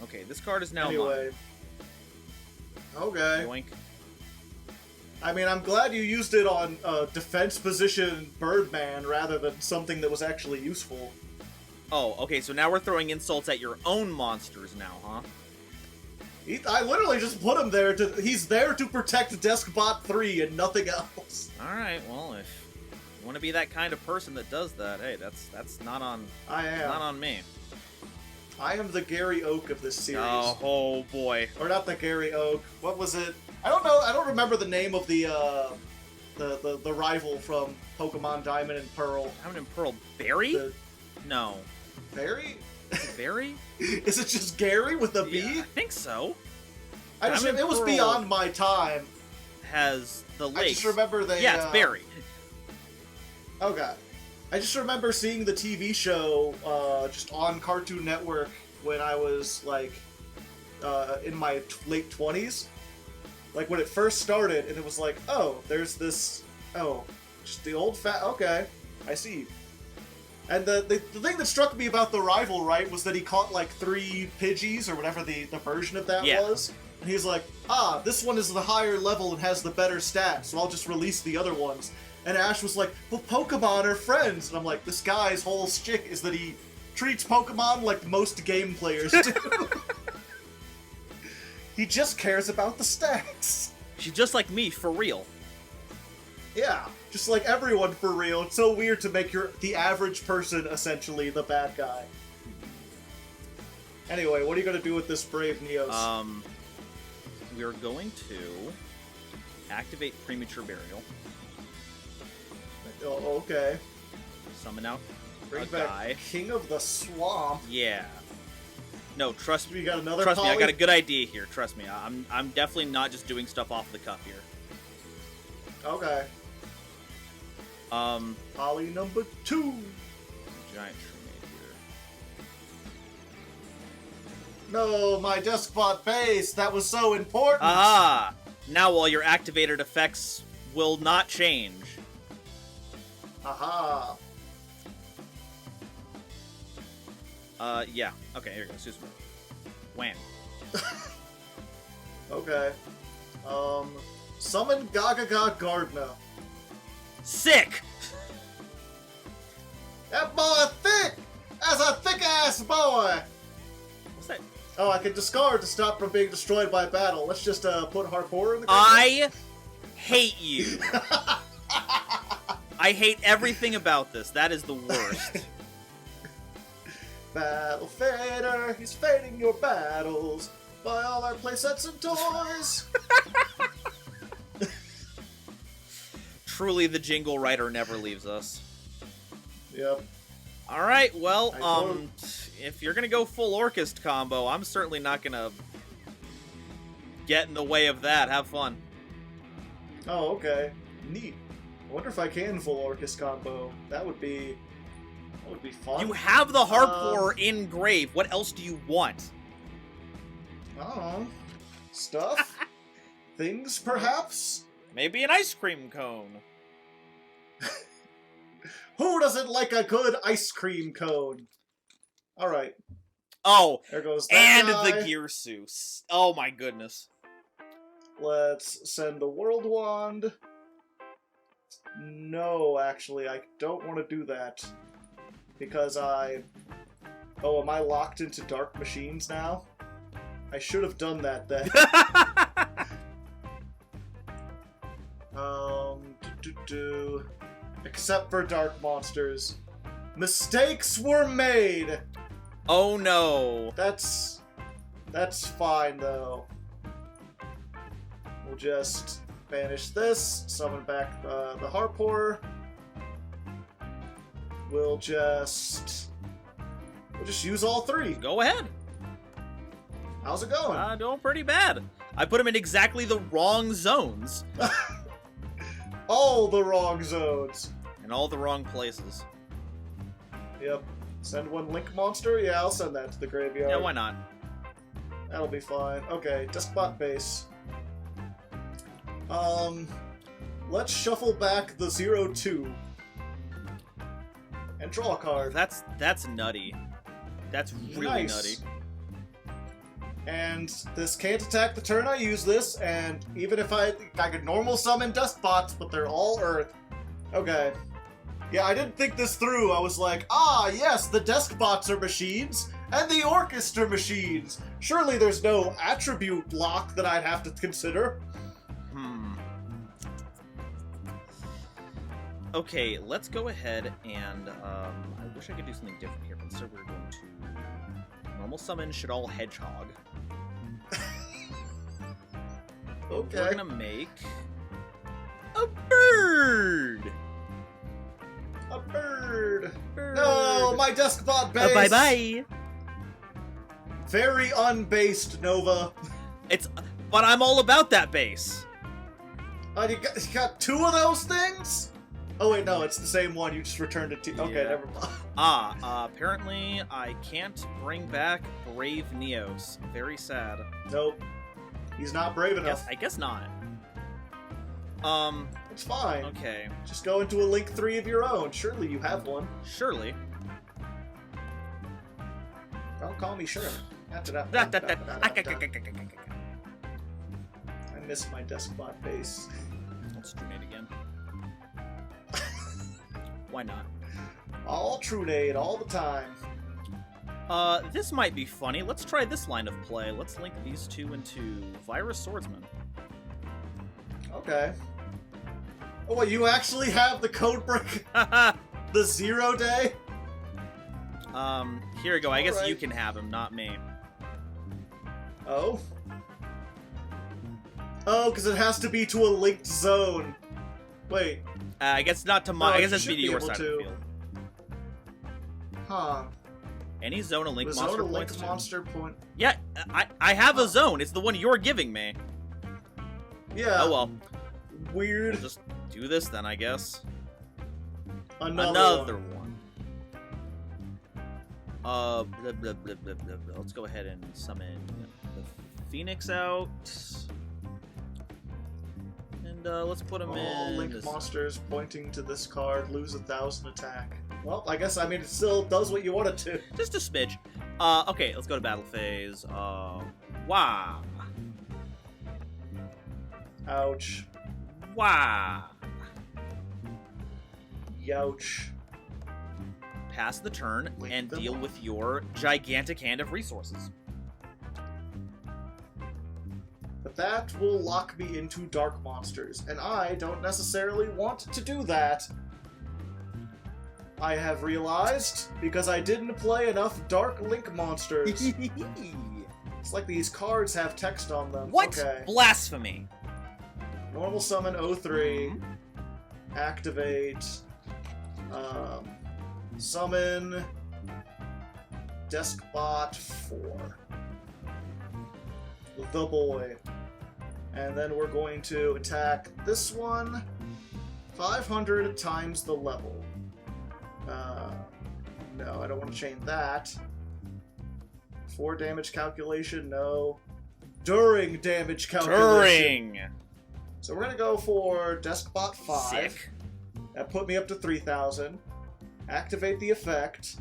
Okay, this card is now Anyway. Okay. mine. Yoink. I mean, I'm glad you used it on defense position Birdman rather than something that was actually useful. Oh, okay, so now we're throwing insults at your own monsters now, huh? I literally just put him there he's there to protect Deskbot 3 and nothing else. Alright, well, if you want to be that kind of person that does that, hey, that's not on... I am. Not on me. I am the Gary Oak of this series. Oh boy. Or not the Gary Oak. What was it? I don't know. I don't remember the name of the rival from Pokemon Diamond and Pearl. Diamond and Pearl. Barry? No. Barry? Is it Barry? Is it just Gary with a B? Yeah, I think so. It was beyond my time. Has the lake. I just remember they... Yeah, it's Barry. Okay. I just remember seeing the TV show just on Cartoon Network when I was, like, in my late 20s. Like, when it first started, and it was like, oh, there's this... Oh, just the old fat... Okay, I see. And the thing that struck me about the rival, right, was that he caught, like, 3 Pidgeys, or whatever the version of that was. And he's like, this one is the higher level and has the better stats, so I'll just release the other ones. And Ash was like, but Pokemon are friends. And I'm like, this guy's whole shtick is that he treats Pokemon like most game players do. He just cares about the stats. She's just like me, for real. Yeah, just like everyone for real. It's so weird to make the average person essentially the bad guy. Anyway, what are you gonna do with this Brave Neos? We're going to activate Premature Burial. Oh, okay. Summon out Bring a back guy. King of the Swamp. Yeah. No, trust me. We got another Trust me, I poly? got a good idea here. Trust me, I'm definitely not just doing stuff off the cuff here. Okay. Poly number 2. Giant TRUNADE here. No, my Deskbot base. That was so important. Aha! Now all your activated effects will not change. Aha. Yeah. Okay, here we go. Susan. Wham. Okay. Summon Gagaga Gardner. Sick! That boy thick! That's a thick-ass boy! What's that? Oh, I can discard to stop from being destroyed by battle. Let's just, put Harpoor in the I hate you. I hate everything about this. That is the worst. Battle Fader, he's fading your battles. Buy all our playsets and toys. Truly, the jingle writer never leaves us. Yep. All right, well, I if you're gonna go full Orchest combo, I'm certainly not gonna get in the way of that. Have fun. Oh, okay. Neat. I wonder if I can full Orcus combo. That would be fun. You have the Harpoor in grave. What else do you want? I don't know. Stuff? Things, perhaps? Maybe an ice cream cone. Who doesn't like a good ice cream cone? Alright. Oh, There goes that and guy. the Gear Seuss. Oh my goodness. Let's send the World Wand. No, actually, I don't want to do that. Because Oh, am I locked into Dark Machines now? I should have done that then. Except for Dark Monsters. Mistakes were made! Oh no. That's fine, though. We'll just banish this, summon back the Harpoor. We'll just use all 3. Go ahead. How's it going? Doing pretty bad. I put him in exactly the wrong zones. All the wrong zones. In all the wrong places. Yep. Send one Link monster? Yeah, I'll send that to the graveyard. Yeah, why not? That'll be fine. Okay, Deskbot base. Let's shuffle back the 0-2. And draw a card. That's nutty. That's really Nice. nutty. And this can't attack the turn I use this, and even if I could normal summon Dustbots, but they're all Earth. Okay. Yeah, I didn't think this through. I was like, yes, the Deskbots are machines, and the Orchestra machines. Surely there's no attribute lock that I'd have to consider. Okay, let's go ahead and, I wish I could do something different here, but instead we're going to normal summon Shaddoll Hedgehog. Okay. We're gonna make a bird! A bird. Bird. No, my Deskbot base. Bye-bye! Very unbased, Nova. But I'm all about that base! You got 2 of those things? Oh wait, no, it's the same one. You just returned it to. Okay, Yeah. never mind. Apparently I can't bring back Brave Neos. Very sad. Nope. He's not brave enough. I guess not. It's fine. Okay. Just go into a Link 3 of your own. Surely you have one. Surely. Don't call me sure. I miss my Deskbot base. Let's TRUNADE again. Why not? All TRUNADE, all the time. This might be funny. Let's try this line of play. Let's link these two into Virus Swordsman. Okay. Oh, what, you actually have the code break? The 0 day? Here you go. I guess Alright. you can have him, not me. Oh? Oh, because it has to be to a linked zone. Wait. I guess not to my. No, I you guess that's should be to be your able side of to. the field. Huh. Any zone a link The monster zone a points linked to. monster point. Yeah, I have a zone. It's the one you're giving me. Yeah. Oh well. Weird. We'll just do this then, I guess. Another one. one. Blah, blah, blah, blah, blah, blah. Let's go ahead and summon the Phoenix out. And let's put him All in. linked this- monsters pointing to this card lose 1,000 attack. Well, I guess, I mean, it still does what you want it to. Just a smidge. Okay, let's go to battle phase. Wow. Ouch. Wow. Youch. Pass the turn Link and them deal off. with your gigantic hand of resources. But that will lock me into dark monsters, and I don't necessarily want to do that. I have realized, because I didn't play enough Dark Link monsters. It's like these cards have text on them. What? Okay. Blasphemy. Normal summon 03. Activate. Summon. Deskbot 4. The boy. And then we're going to attack this one 500 times the level. No, I don't want to chain that. 4 damage calculation, no. During damage calculation. During. So we're gonna go for Deskbot 5. Sick. That put me up to 3,000. Activate the effect.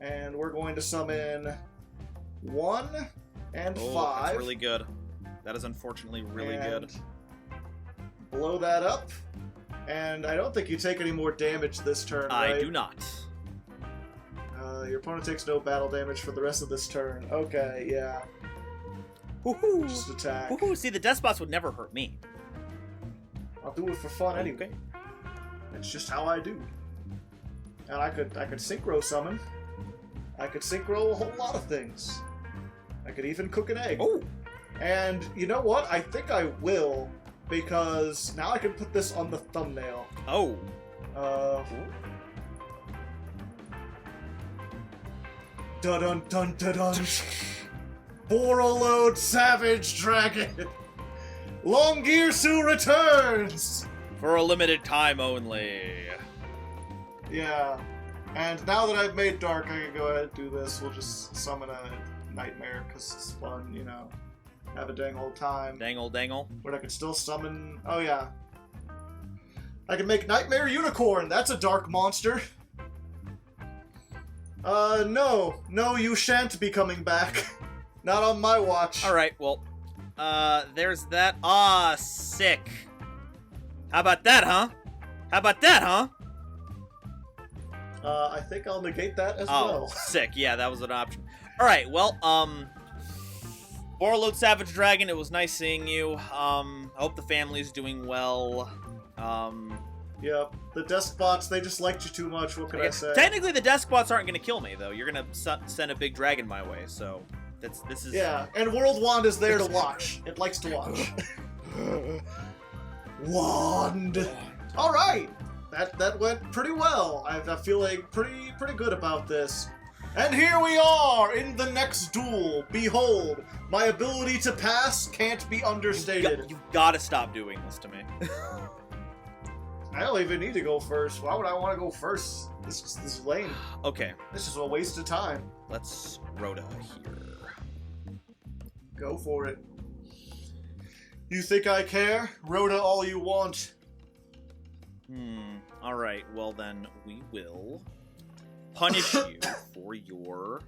And we're going to summon 1 and 5. That's really good. That is unfortunately really good. Blow that up. And I don't think you take any more damage this turn, right? I do not. Your opponent takes no battle damage for the rest of this turn. Okay, yeah. Woohoo! Just attack. Woohoo! See, the Despots would never hurt me. I'll do it for fun anyway. Okay. It's just how I do. And I could synchro summon. I could synchro a whole lot of things. I could even cook an egg. Oh! And you know what? I think I will, because now I can put this on the thumbnail. Oh. Dun dun dun dun dun. Borreload Savage Dragon. Longirsu returns. For a limited time only. Yeah. And now that I've made Dark, I can go ahead and do this. We'll just summon a Nightmare, because it's fun, you know. Have a dang old time. Dangle, dangle. But I could still summon... Oh, yeah. I can make Nightmare Unicorn. That's a dark monster. No. No, you shan't be coming back. Not on my watch. Alright, well, there's that. Ah, sick. How about that, huh? How about that, huh? I think I'll negate that as Oh, well. sick. Yeah, that was an option. Alright, well, Borreload Savage Dragon, it was nice seeing you. I hope the family's doing well. Yep. The Deskbots, they just liked you too much. What can I say? Technically, the Despots aren't going to kill me, though. You're going to send a big dragon my way, so this is... Yeah, and World Wand is there to watch. It likes to watch. Wand! Alright! That went pretty well. I'm feeling pretty good about this. And here we are in the next duel. Behold, my ability to pass can't be understated. You've got to stop doing this to me. I don't even need to go first. Why would I want to go first? This is lame. Okay, This is a waste of time. let's Rhoda here. Go for it. You think I care? Rhoda all you want. Alright, well then, we will punish you for your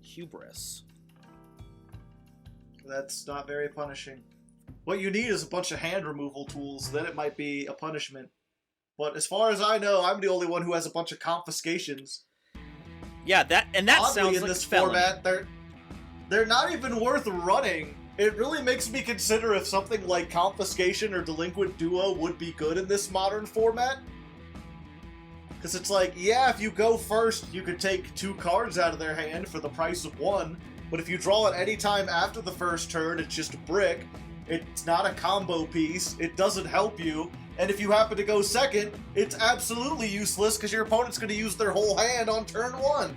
hubris. That's not very punishing. What you need is a bunch of hand removal tools, then it might be a punishment. But as far as I know, I'm the only one who has a bunch of confiscations. Yeah, that Oddly, sounds in like this felony. format, they're not even worth running. It really makes me consider if something like Confiscation or Delinquent Duo would be good in this modern format. Because it's like, yeah, if you go first, you could take 2 cards out of their hand for the price of 1, but if you draw it any time after the first turn, it's just a brick. It's not a combo piece, it doesn't help you, and if you happen to go second, it's absolutely useless because your opponent's going to use their whole hand on turn 1.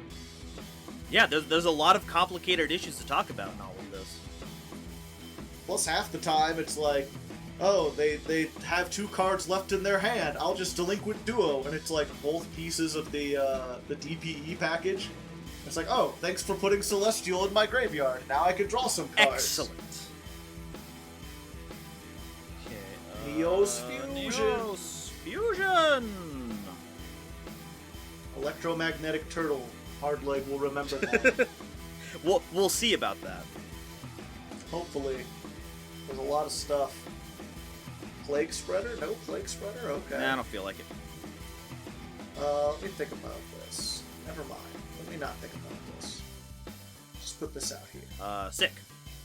Yeah, there's a lot of complicated issues to talk about in all of this. Plus, half the time, it's like, oh, they have 2 cards left in their hand, I'll just Delinquent Duo, and it's like both pieces of the DPE package. It's like, oh, thanks for putting Celestial in my graveyard, now I can draw some cards. Excellent. Okay, Neos Fusion. Neos Fusion! Electromagnetic Turtle. Hardleg will remember that. We'll see about that. Hopefully. There's a lot of stuff. Plague Spreader? No Plague Spreader? Okay. Nah, I don't feel like it. Let me think about this. Never mind. Let me not think about this. Just put this out here. Sick.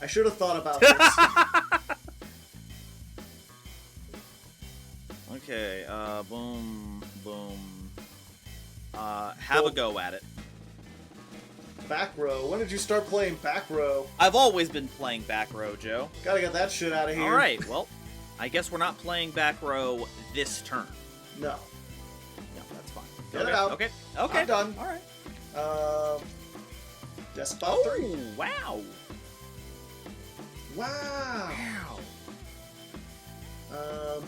I should have thought about this. Okay, boom, boom. Have a go at it. Back row. When did you start playing back row? I've always been playing back row, Joe. Gotta get that shit out of here. Alright, well, I guess we're not playing back row this turn. No. No, that's fine. Get okay. it out. Okay, okay. I'm done. Alright. Despot 3. Wow. Wow. Wow.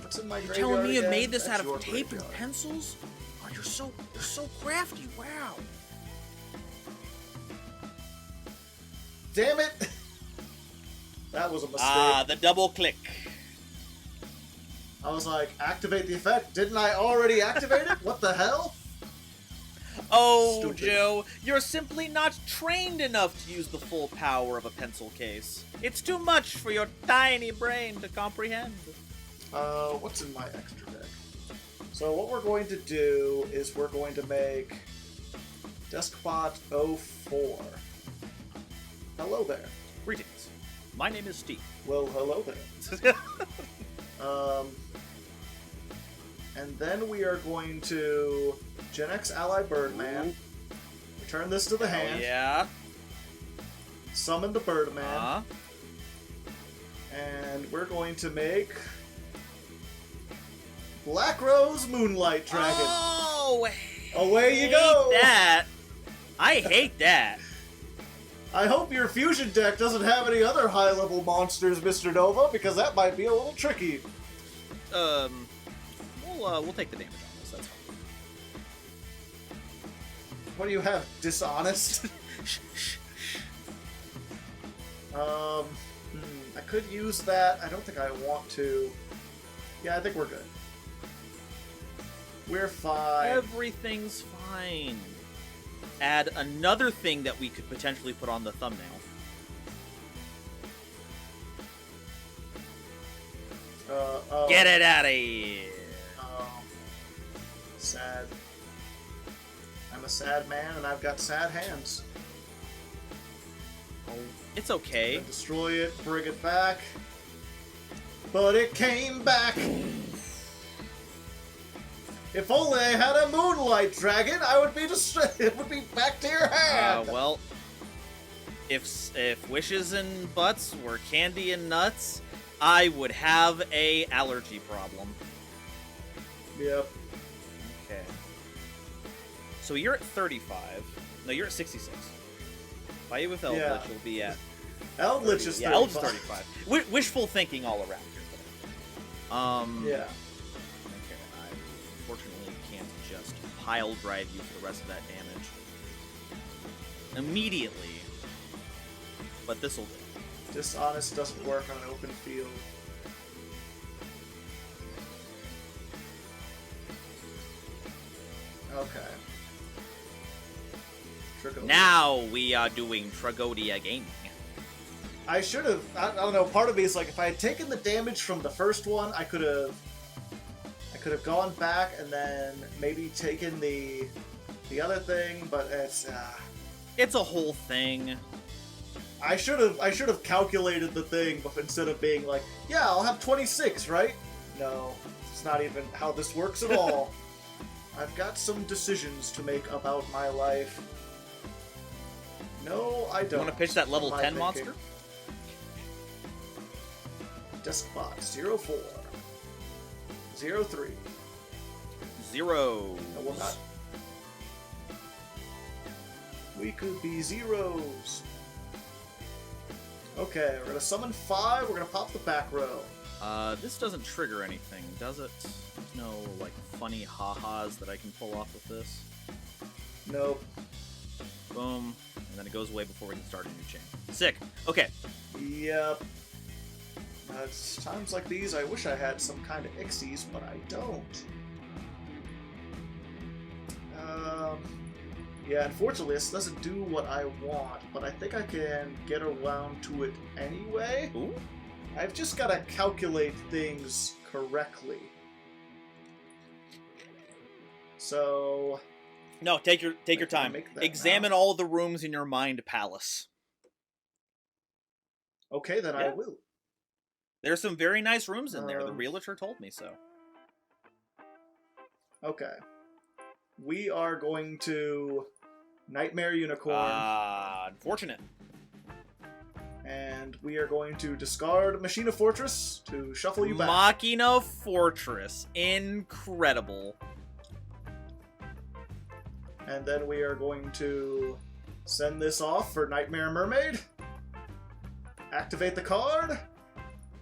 What's in my You're graveyard telling me you again? made this That's out your of tape graveyard. and pencils? Oh, you're so crafty. Wow. Damn it! That was a mistake. Ah, the double click. I was like, activate the effect. Didn't I already activate it? What the hell? Oh, Stupid. Joe, you're simply not trained enough to use the full power of a pencil case. It's too much for your tiny brain to comprehend. What's in my extra deck? So what we're going to do is we're going to make Deskbot 04. Hello there. Greetings. My name is Steve. Well, hello there. And then we are going to Gen X Ally Birdman. Return this to the hand. Yeah. Summon the Birdman. And we're going to make Black Rose Moonlight Dragon. Oh, Away you go! That. I hate that. I hope your fusion deck doesn't have any other high-level monsters, Mr. Nova, because that might be a little tricky. We'll take the damage on this. That's fine. What do you have? Dishonest? I could use that. I don't think I want to. Yeah, I think we're good. We're fine. Everything's fine. Add another thing that we could potentially put on the thumbnail. Get it out of here. Sad. I'm a sad man, and I've got sad hands. Oh, it's okay. Destroy it, bring it back. But it came back. If only I had a Moonlight Dragon, I would be it would be back to your hand. Well, if wishes and butts were candy and nuts, I would have a allergy problem. Yep. Okay. So you're at 35. No, you're at 66. By with Eldritch, Yeah. you'll be at. Eldritch is 35. Yeah, Eldritch 35. Wishful thinking all around here. Yeah. Okay, I unfortunately can't just pile drive you for the rest of that damage immediately. But this'll do. Dishonest doesn't work on an open field. Okay. Trigodia. Now we are doing Tragodia gaming. I should have. I don't know. Part of me is like, if I had taken the damage from the first one, I could have gone back and then maybe taken the other thing. But it's It's a whole thing. I should have calculated the thing instead of being like, yeah, I'll have 26, right? No, it's not even how this works at all. I've got some decisions to make about my life. No, I don't. You want to pitch that level 10 monster? Deskbot 04 03 Zeros. No, we're not. We could be zeros. Okay, we're gonna summon 5. We're gonna pop the back row. This doesn't trigger anything, does it? There's no, like, funny ha-has that I can pull off with this? Nope. Boom. And then it goes away before we can start a new chain. Sick. Okay. Yep. It's times like these, I wish I had some kind of Ixies, but I don't. Yeah, unfortunately, this doesn't do what I want, but I think I can get around to it anyway. Ooh. I've just got to calculate things correctly. So... No, take your time. Examine all the rooms in your mind palace. Okay, then yeah. I will. There's some very nice rooms in there. The realtor told me so. Okay. We are going to Nightmare Unicorn. Unfortunate. And we are going to discard Machina Fortress to shuffle you back. Machina Fortress. Incredible. And then we are going to send this off for Nightmare Mermaid. Activate the card.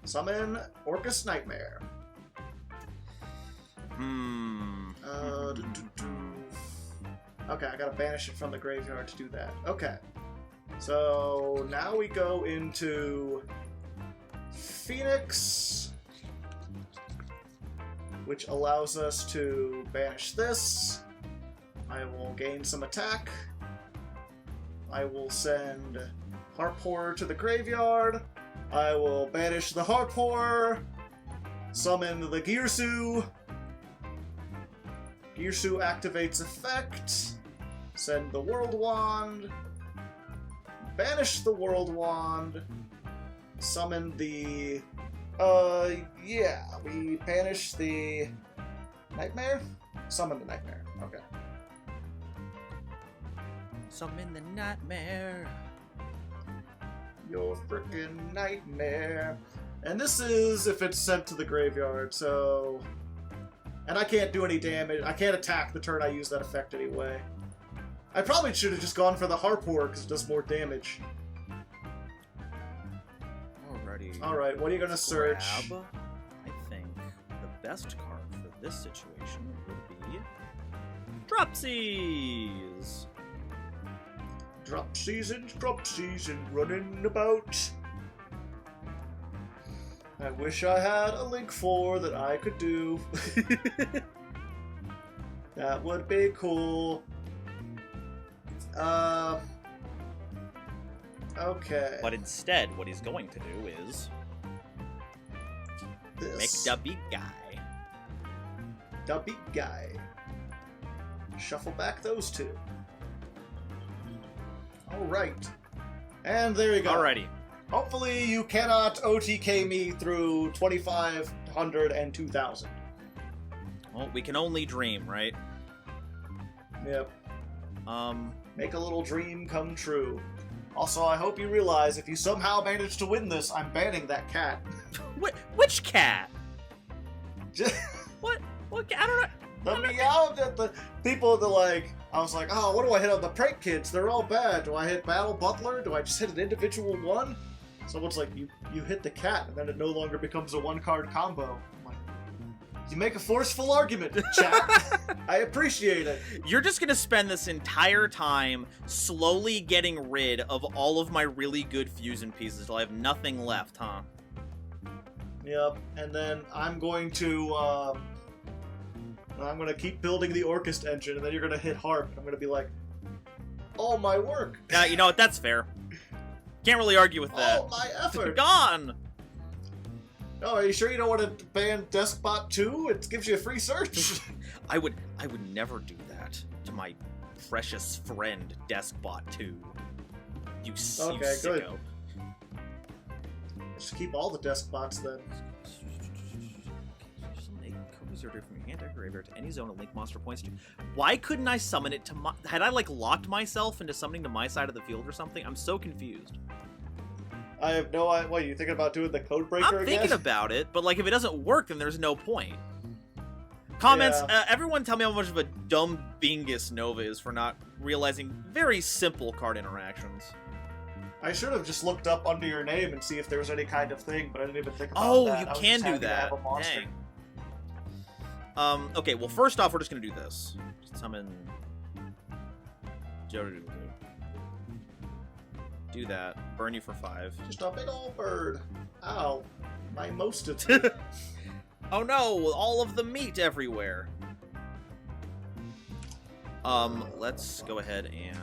Summon Orcus Nightmare. Okay, I gotta banish it from the graveyard to do that. Okay. So now we go into Phoenix, which allows us to banish this. I will gain some attack. I will send Harp Horror to the graveyard. I will banish the Harp Horror. Summon the Gearsu. Gearsu activates effect. Send the World Wand. Banish the World Wand. Summon the... yeah. We banish the... Nightmare? Summon the Nightmare. Okay. Summon the Nightmare. Your frickin' nightmare. And this is if it's sent to the graveyard, so... And I can't do any damage. I can't attack the turn I use that effect anyway. I probably should have just gone for the Harp Horror because it does more damage. Alrighty. Alright, what are you gonna search? I think the best card for this situation would be... Dropsies! Drop season, running about. I wish I had a Link 4 that I could do. That would be cool. Okay. But instead, what he's going to do is... This. Make the big guy. The big guy. Shuffle back those two. Alright. And there you go. Alrighty. Hopefully you cannot OTK me through 2,500 and 2,000. Well, we can only dream, right? Yep. Make a little dream come true. Also, I hope you realize if you somehow manage to win this, I'm banning that cat. Which cat? What cat? I don't know. The meow that the people that like... I was like, oh, what do I hit on the prank kids? They're all bad. Do I hit Battle Butler? Do I just hit an individual one? Someone's like, you hit the cat, and then it no longer becomes a one-card combo. I'm like, you make a forceful argument, chat. I appreciate it. You're just gonna spend this entire time slowly getting rid of all of my really good fusion pieces till I have nothing left, huh? Yep, and then I'm going to keep building the Orchest engine, and then you're gonna hit Harp, and I'm gonna be like, all my work. Yeah, you know what, that's fair. Can't really argue with that. All my effort. Gone! Oh, are you sure you don't want to ban Deskbot 2? It gives you a free search. I would never do that to my precious friend Deskbot 2. You okay, sicko. good. Just keep all the desk bots then. From your hand to graveyard to any zone a link monster points to. Why couldn't I summon it to my... Had I, like, locked myself into summoning to my side of the field or something? I'm so confused. I have no idea. What, are you thinking about doing the code breaker I'm thinking about it, but, like, if it doesn't work, then there's no point. Comments, Yeah. Everyone tell me how much of a dumb bingus Nova is for not realizing very simple card interactions. I should have just looked up under your name and see if there was any kind of thing, but I didn't even think about Oh, that. you I was can just do happy to that. have a monster. Dang. Okay, well, first off, we're just gonna do this. Summon... Do that. Burn you for 5. Just a big old bird. Ow. My most of Oh no, all of the meat everywhere. Let's go ahead and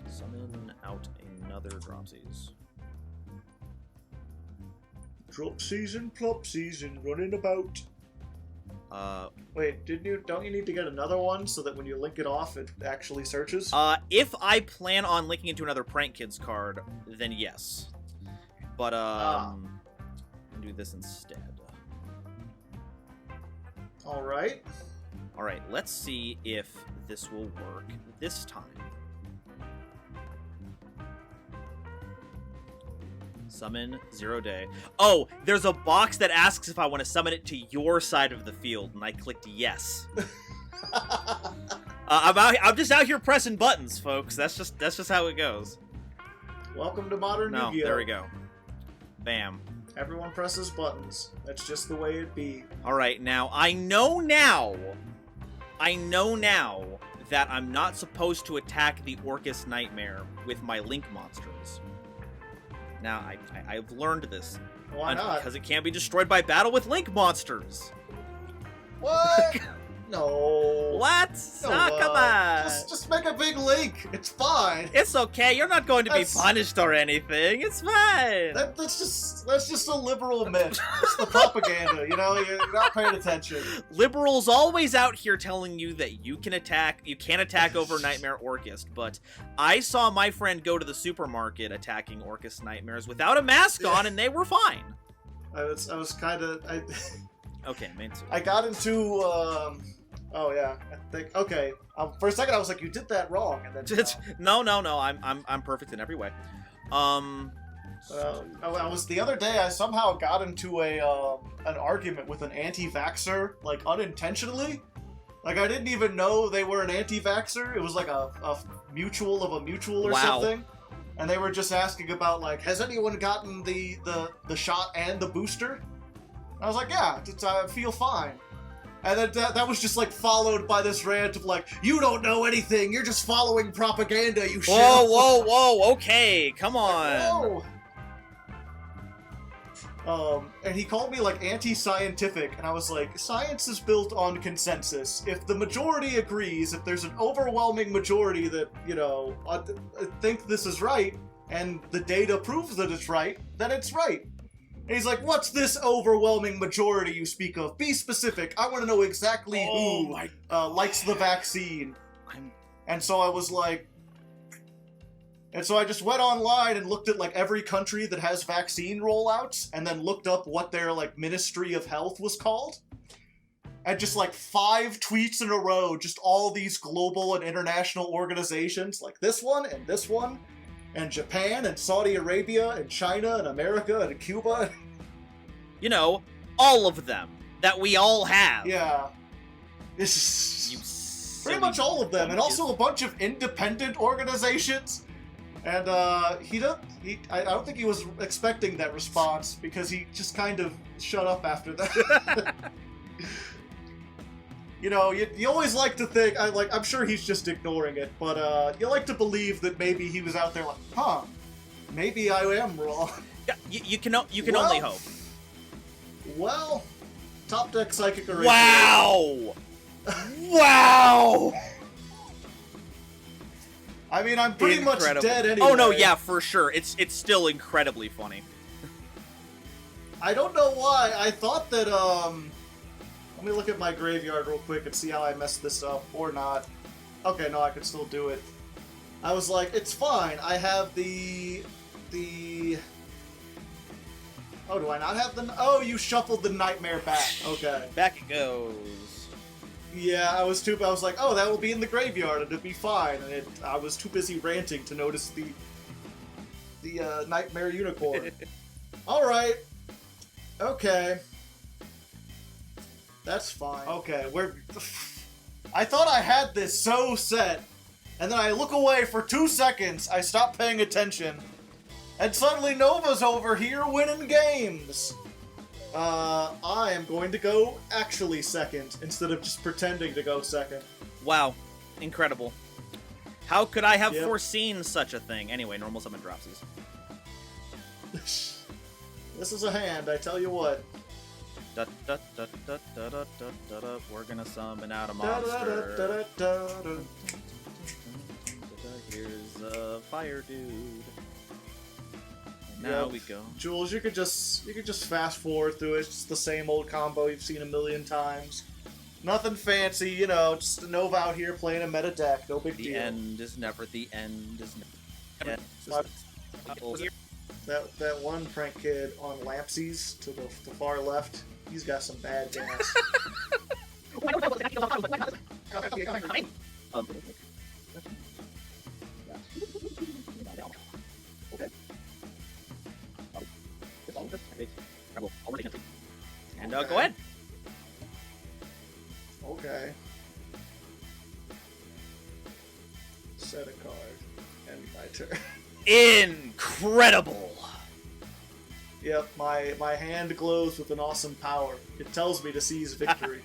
summon out another Dropsies. Dropsies and plopsies and running about. Wait, don't you need to get another one so that when you link it off, it actually searches? If I plan on linking into another Prank Kids card, then yes. But, do this instead. Alright. Alright, let's see if this will work this time. Summon 0 day. Oh, there's a box that asks if I want to summon it to your side of the field, and I clicked yes. I'm just out here pressing buttons, folks. That's just how it goes. Welcome to modern No, Yu-Gi-Oh! there we go. Bam. Everyone presses buttons. That's just the way it be. Alright, now, I know now that I'm not supposed to attack the Orcus Nightmare with my Link monsters. Now, I've learned this. Why not? Because it can't be destroyed by battle with Link monsters. What? No. What? No, Oh, come on. Just make a big link. It's fine. It's okay. You're not going to be punished or anything. It's fine. That's just a liberal myth. It's the propaganda, you know? You're not paying attention. Liberals always out here telling you that you can't attack over Nightmare Orcus, but I saw my friend go to the supermarket attacking Orcus Nightmares without a mask on, and they were fine. I was kind of... Okay, main two. I got into... Oh yeah, I think okay. For a second, I was like, "You did that wrong," and then No. I'm perfect in every way. I was the other day. I somehow got into an argument with an anti-vaxxer, like unintentionally. Like I didn't even know they were an anti-vaxxer. It was like a mutual of a mutual or something. And they were just asking about like, has anyone gotten the shot and the booster? And I was like, yeah, I feel fine. And then that was just, like, followed by this rant of, like, you don't know anything, you're just following propaganda, you shit. Whoa, okay, come on. Whoa. And he called me, like, anti-scientific, and I was like, science is built on consensus. If the majority agrees, if there's an overwhelming majority that, you know, think this is right, and the data proves that it's right, then it's right. And he's like, what's this overwhelming majority you speak of? Be specific. I want to know exactly who likes the vaccine. And so I was like... And so I just went online and looked at, like, every country that has vaccine rollouts, and then looked up what their, like, Ministry of Health was called. And just, like, 5 tweets in a row, just all these global and international organizations, like this one, and Japan, and Saudi Arabia, and China, and America, and Cuba. You know, all of them. That we all have. Yeah. Pretty much all of them, and also a bunch of independent organizations. And, I don't think he was expecting that response, because he just kind of shut up after that. You know, you always like to think, I'm sure he's just ignoring it, but you like to believe that maybe he was out there like, huh, maybe I am wrong. Yeah, you can only hope. Well, top deck psychic array. Wow! Wow! I mean, I'm pretty much dead anyway. Oh no, yeah, for sure. It's still incredibly funny. I don't know why. I thought that, let me look at my graveyard real quick and see how I messed this up, or not. Okay, no, I can still do it. I was like, it's fine. I have the Oh, do I not have the... Oh, you shuffled the nightmare back. Okay. Back it goes. Yeah, I was like, oh, that will be in the graveyard, and it'll be fine. And I was too busy ranting to notice the nightmare unicorn. Alright. Okay. That's fine. Okay, I thought I had this so set, and then I look away for 2 seconds, I stop paying attention, and suddenly Nova's over here winning games! I am going to go actually second, instead of just pretending to go second. Wow. Incredible. How could I have Yep. foreseen such a thing? Anyway, normal summon dropsies. This is a hand, I tell you what. Da, da, da, da, da, da, da, da. We're gonna summon out a monster. Here's a fire dude. And now we go. Jules, you could just fast forward through it. It's just the same old combo you've seen a million times. Nothing fancy, you know, just a Nova out here playing a meta deck. No big The deal. end is never the end is never. That one prank kid on Lampsies to the far left, he's got some bad gas. And go ahead. Okay. Set a card. And my turn. Incredible. Yep, my hand glows with an awesome power. It tells me to seize victory.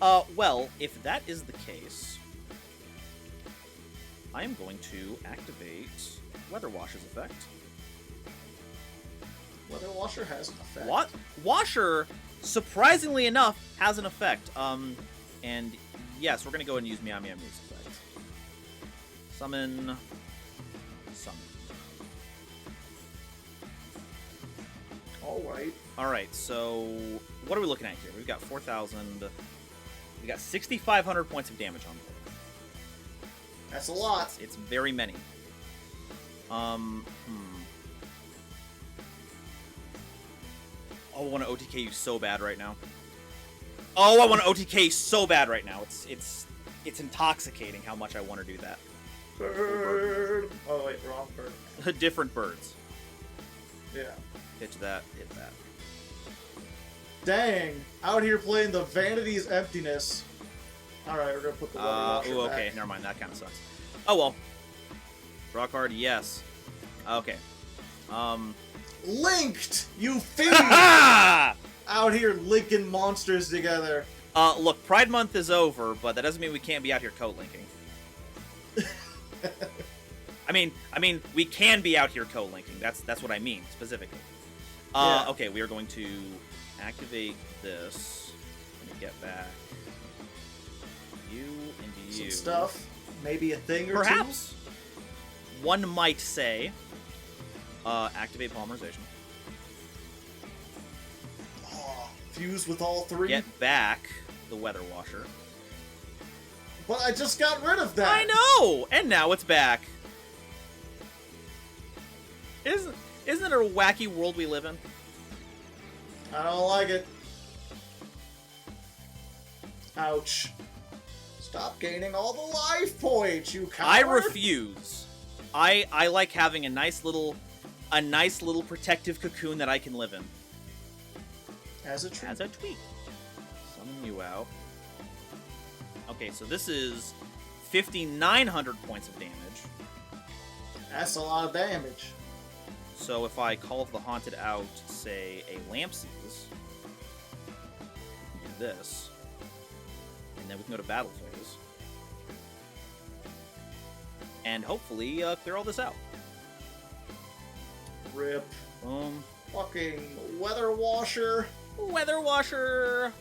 Well, if that is the case, I am going to activate Weather Wash's effect. Weather Washer has an effect. What? Washer, surprisingly enough, has an effect. And yes, we're gonna go and use Meow Meow Moo's effect. Summon. Alright, so what are we looking at here? We've got 4,000. We got 6,500 points of damage on board. That's a lot. It's very many. Oh, I want to OTK you so bad right now. Oh, I want to OTK you so bad right now. It's intoxicating how much I want to do that. Bird. Oh wait, wrong bird. Different birds. Yeah. Pitch that, hit that. Dang! Out here playing the Vanity's Emptiness. Alright, we're gonna put the Weather Washer ooh, okay, back. never mind, that kind of sucks. Oh well. Draw card, yes. Okay. Linked! You fiend! Ha! Out here linking monsters together. Look, Pride Month is over, but that doesn't mean we can't be out here co-linking. I mean, we can be out here co-linking. That's what I mean specifically. Yeah. Okay, we are going to activate this. Let me get back you into you. Some stuff. Maybe a thing or Perhaps one might say, activate polymerization. two. Oh, fuse with all three. Get back the Weather Washer. But I just got rid of that. I know, and now it's back. Isn't it a wacky world we live in? I don't like it. Ouch. Stop gaining all the life points, you coward. I refuse. I like having a nice little protective cocoon that I can live in. As a treat. As a tweet. Summon you out. Okay, so this is 5,900 points of damage. That's a lot of damage. So if I call the Haunted out, say, a Lampsies, we can do this. And then we can go to battle phase. And hopefully clear all this out. Rip. Boom. Fucking Weather Washer. Weather Washer!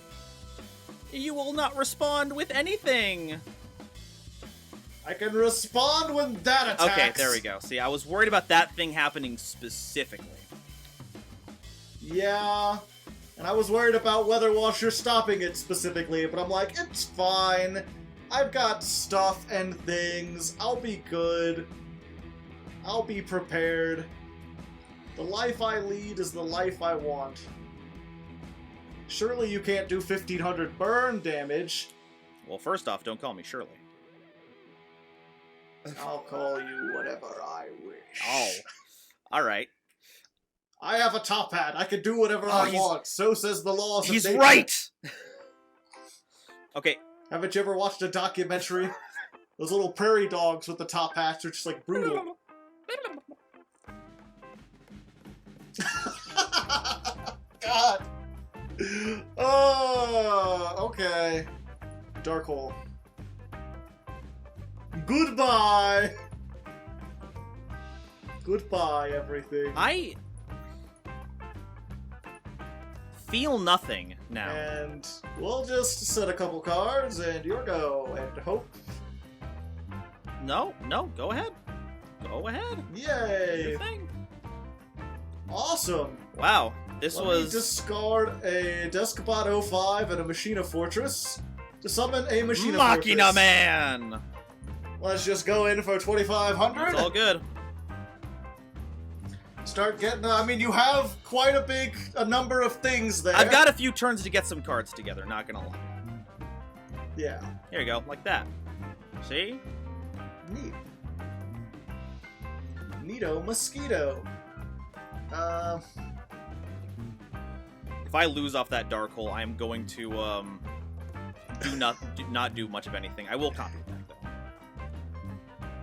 You will not respond with anything! I can respond when that attacks. Okay, there we go. See, I was worried about that thing happening specifically. Yeah. And I was worried about Weather Washer stopping it specifically, but I'm like, it's fine. I've got stuff and things. I'll be good. I'll be prepared. The life I lead is the life I want. Surely you can't do 1500 burn damage. Well, first off, don't call me Shirley. I'll call you whatever I wish. Oh. Alright. I have a top hat. I can do whatever I want. So says the laws of nature. He's right! Okay. Haven't you ever watched a documentary? Those little prairie dogs with the top hats are just like brutal. God. Oh, okay. Dark hole. Goodbye. Goodbye, everything. I feel nothing now. And we'll just set a couple cards and your go and hope. No, go ahead. Go ahead. Yay. Do your thing. Awesome. Wow, this Let was... me discard a Deskbot 05 and a Machina Fortress to summon a Machina Machina Fortress. Man! Let's just go in for 2,500. It's all good. Start getting... I mean, you have quite a number of things there. I've got a few turns to get some cards together, not gonna lie. Yeah. Here you go, like that. See? Neat. Neato Mosquito. If I lose off that dark hole, I'm going to not do much of anything. I will copy it back though.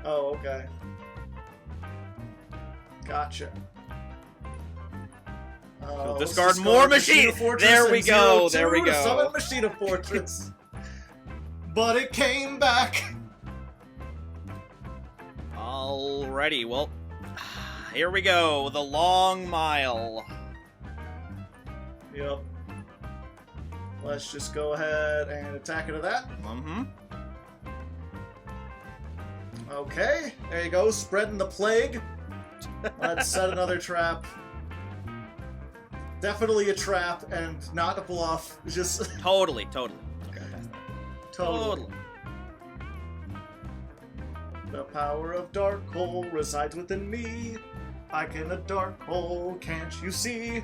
Oh, okay. Gotcha. So Let's discard more Machina machine. Fortress There we and go. 0-2 There we to go. Summon Machina Fortress. But it came back. Alrighty, well, here we go. The long mile. Yep. Let's just go ahead and attack into that. Mm-hmm. Okay, there you go, spreading the plague. Let's set another trap. Definitely a trap and not a bluff. Just Totally. Okay, that's that. totally. The power of dark hole resides within me. I can a dark hole, can't you see?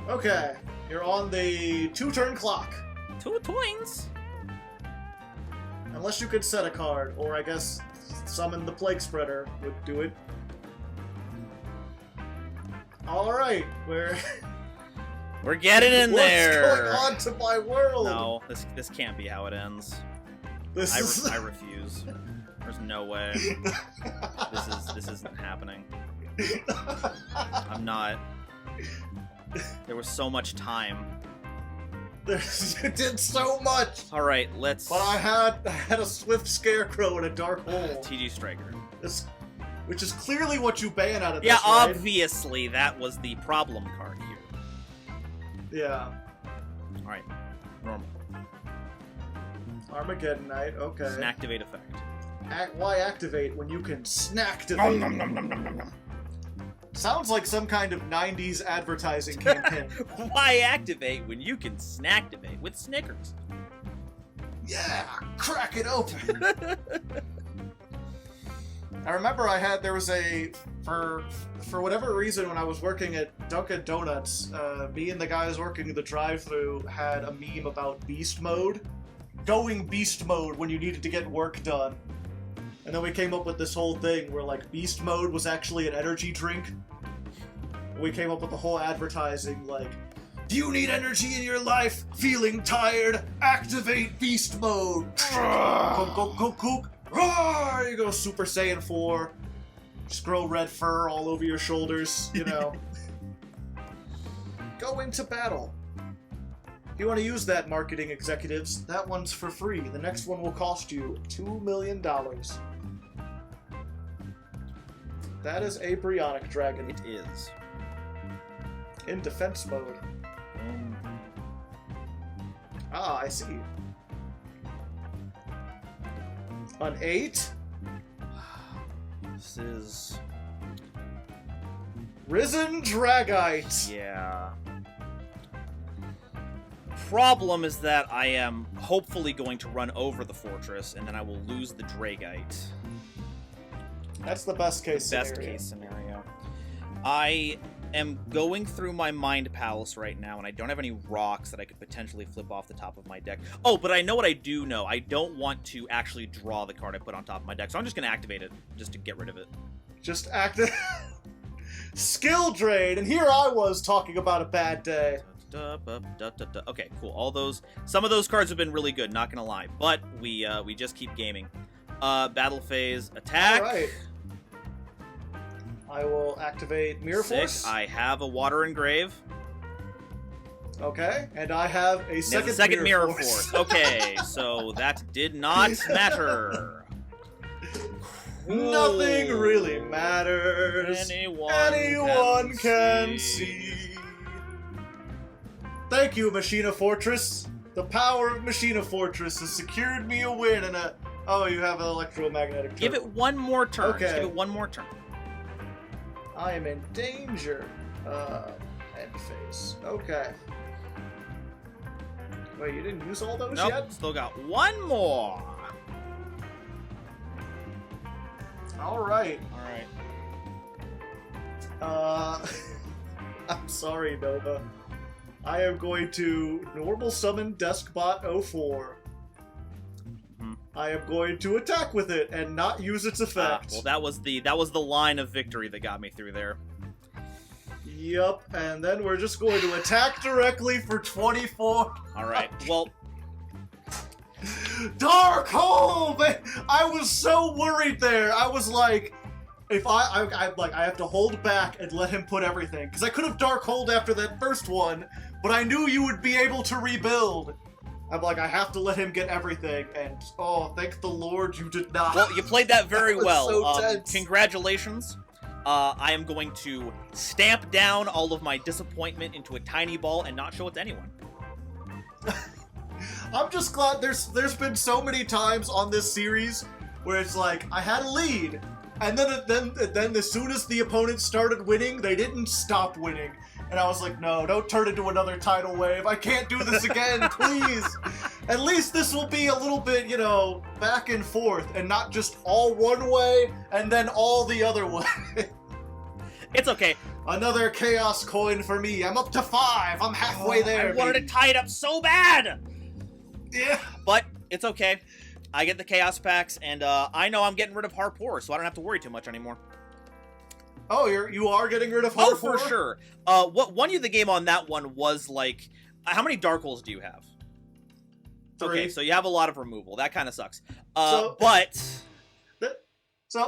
Okay, you're on the 2-turn clock. 2 twins. Unless you could set a card, or I guess summon the plague spreader would do it. Alright, We're getting in there. What's going on to my world? No, this can't be how it ends. I refuse. There's no way. This isn't happening. I'm not. There was so much time. You did so much! Alright, let's... But I had a swift scarecrow in a dark hole. TG Striker. Which is clearly what you ban out of Yeah, this, right? obviously that was the problem card here. Yeah. Alright, normal. Armageddon Knight, okay. Snacktivate effect. Why activate when you can snacktivate? Sounds like some kind of 90s advertising campaign. Why activate when you can snacktivate with Snickers? Yeah, crack it open. I remember there was for whatever reason when I was working at Dunkin' Donuts, me and the guys working the drive-thru had a meme about beast mode. Going beast mode when you needed to get work done. And then we came up with this whole thing where, like, beast mode was actually an energy drink. We came up with the whole advertising, like, do you need energy in your life? Feeling tired? Activate beast mode! Cook. You go Super Saiyan 4. Just grow red fur all over your shoulders, you know. Go into battle. If you want to use that, marketing executives, that one's for free. The next one will cost you $2 million. That is a Bryonic Dragon. It is. In defense mode. Ah, I see. An 8? This is... Risen Dragite! Yeah. Problem is that I am hopefully going to run over the fortress, and then I will lose the Dragite. That's the best case scenario. Best case scenario. I am going through my Mind Palace right now, and I don't have any rocks that I could potentially flip off the top of my deck. Oh, but I know what I do know. I don't want to actually draw the card I put on top of my deck, so I'm just going to activate it, just to get rid of it. Just active. Skill drain, and here I was talking about a bad day. Okay, cool. Some of those cards have been really good, not gonna lie. But we just keep gaming. Battle phase, attack. All right. I will activate Mirror Force. I have a Water Engrave. Okay, and I have a second Mirror Force. Okay, so that did not matter. Nothing really matters. Anyone can see. Thank you, Machina Fortress. The power of Machina Fortress has secured me a win and a... Oh, you have an electromagnetic turn. Give it one more turn. Okay. Just give it one more turn. I am in danger. End phase. Okay. Wait, you didn't use all those Nope, yet? still got one more. Alright. Alright. I'm sorry, Nova. I am going to normal summon Deskbot 04. I am going to attack with it and not use its effect. Well, that was the line of victory that got me through there. Yup, and then we're just going to attack directly for 24. All right. Well, Dark Hole, man! I was so worried there. I was like, if I have to hold back and let him put everything, because I could have Dark Hold after that first one, but I knew you would be able to rebuild. I'm like, I have to let him get everything, and oh, thank the Lord you did not. Well, you played that very That was well. so tense. Congratulations. I am going to stamp down all of my disappointment into a tiny ball and not show it to anyone. I'm just glad there's been so many times on this series where it's like, I had a lead, and then as soon as the opponents started winning, they didn't stop winning. And I was like, no, don't turn into another tidal wave. I can't do this again, please. At least this will be a little bit, you know, back and forth, and not just all one way and then all the other way. It's okay. Another chaos coin for me. I'm up to 5. I'm halfway there. I wanted to tie it up so bad. Yeah. But it's okay. I get the chaos packs, and I know I'm getting rid of Harpour, so I don't have to worry too much anymore. Oh, you are getting rid of Harpour? Oh, for sure. What won you the game on that one was, like, how many Dark Holes do you have? 3. Okay, so you have a lot of removal. That kind of sucks. So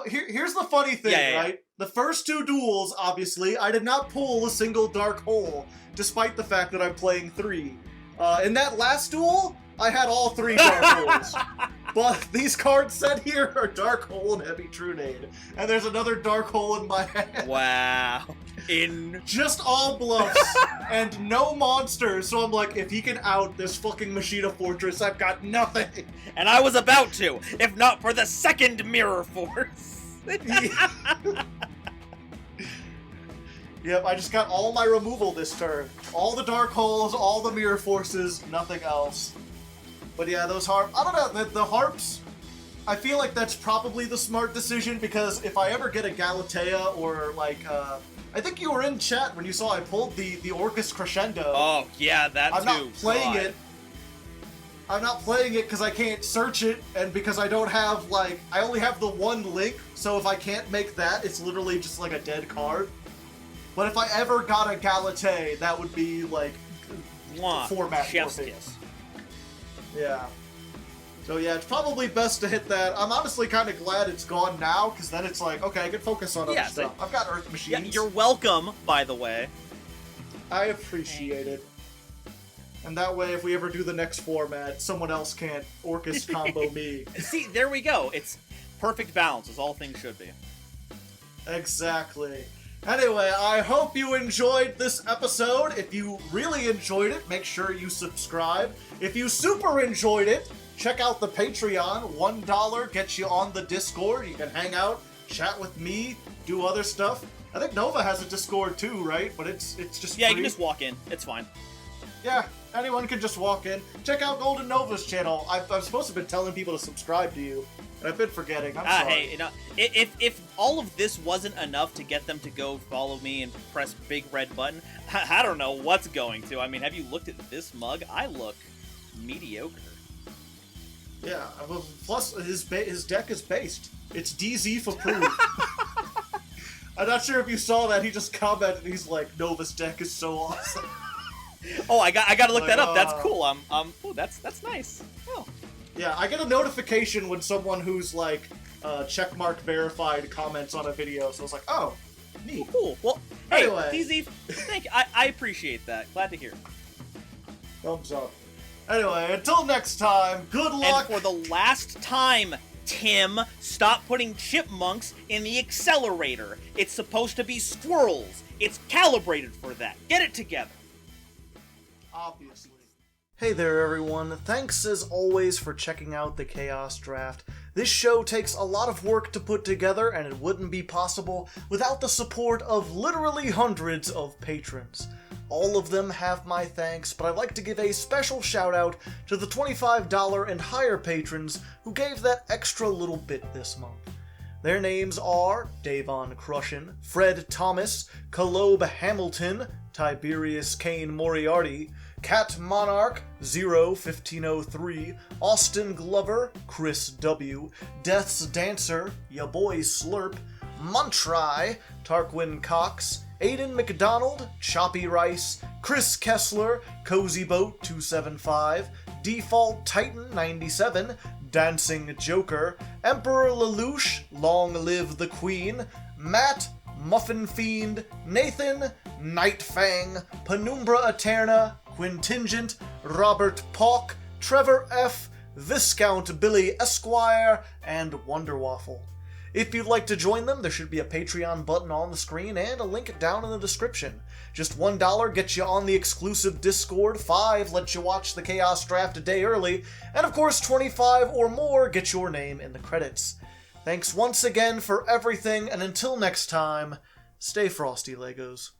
here's the funny thing, right? The first 2 duels, obviously, I did not pull a single Dark Hole, despite the fact that I'm playing 3. In that last duel, I had all 3 Dark Holes. But these cards set here are Dark Hole and Heavy Trunade. And there's another Dark Hole in my hand. Wow. Just all bluffs and no monsters. So I'm like, if he can out this fucking Machina Fortress, I've got nothing. And I was about to, if not for the second Mirror Force. Yep, I just got all my removal this turn. All the Dark Holes, all the Mirror Forces, nothing else. But yeah, those I don't know, the harps, I feel like that's probably the smart decision, because if I ever get a Galatea or, like, I think you were in chat when you saw I pulled the Orcus Crescendo. Oh, yeah, that too. I'm not playing it. I'm not playing it because I can't search it, and because I don't have, like, I only have the one link, so if I can't make that, it's literally just, like, a dead card. But if I ever got a Galatea, that would be, like, format Chef's warping. kiss. Yeah. So yeah, it's probably best to hit that. I'm honestly kind of glad it's gone now, because then it's like, okay, I can focus on other stuff. I've got Earth Machines. Yeah, you're welcome, by the way. I appreciate it. And that way, if we ever do the next format, someone else can't Orcus combo me. See, there we go. It's perfect balance, as all things should be. Exactly. Anyway, I hope you enjoyed this episode. If you really enjoyed it, make sure you subscribe. If you super enjoyed it, check out the Patreon. $1 gets you on the Discord. You can hang out, chat with me, do other stuff. I think Nova has a Discord too, right? But it's just Yeah, free. you can just walk in. It's fine. Yeah, anyone can just walk in. Check out Golden Nova's channel. I'm supposed to have been telling people to subscribe to you, I've been forgetting. I'm sorry. Hey, if all of this wasn't enough to get them to go follow me and press big red button, I don't know what's going to. I mean, have you looked at this mug? I look mediocre. Yeah, plus his deck is based. It's DZ for proof. I'm not sure if you saw that. He just commented. He's like, "No, this deck is so awesome." Oh, I got to look that up. That's cool. Oh, that's nice. Oh. Yeah, I get a notification when someone who's like checkmark verified comments on a video. So it's like, oh, neat. Cool. Well, hey, anyway. DZ, thank you. I appreciate that. Glad to hear. Thumbs up. Anyway, until next time, good luck. And for the last time, Tim, stop putting chipmunks in the accelerator. It's supposed to be squirrels. It's calibrated for that. Get it together. Obviously. Hey there, everyone. Thanks as always for checking out the Chaos Draft. This show takes a lot of work to put together, and it wouldn't be possible without the support of literally hundreds of patrons. All of them have my thanks, but I'd like to give a special shout out to the $25 and higher patrons who gave that extra little bit this month. Their names are Davon Crushin, Fred Thomas, Kalob Hamilton, Tiberius Kane Moriarty, Cat Monarch 01503, Austin Glover, Chris W, Death's Dancer, Ya Boy Slurp, Montry, Tarquin Cox, Aiden McDonald, Choppy Rice, Chris Kessler, Cozy Boat 275, Default Titan 97, Dancing Joker, Emperor Lelouch, Long Live the Queen, Matt, Muffin Fiend, Nathan, Nightfang, Penumbra Eterna, Quintingent, Robert Pauk, Trevor F., Viscount Billy Esquire, and Wonderwaffle. If you'd like to join them, there should be a Patreon button on the screen and a link down in the description. Just $1 gets you on the exclusive Discord, $5 lets you watch the Chaos Draft a day early, and of course $25 or more gets your name in the credits. Thanks once again for everything, and until next time, stay frosty, Legos.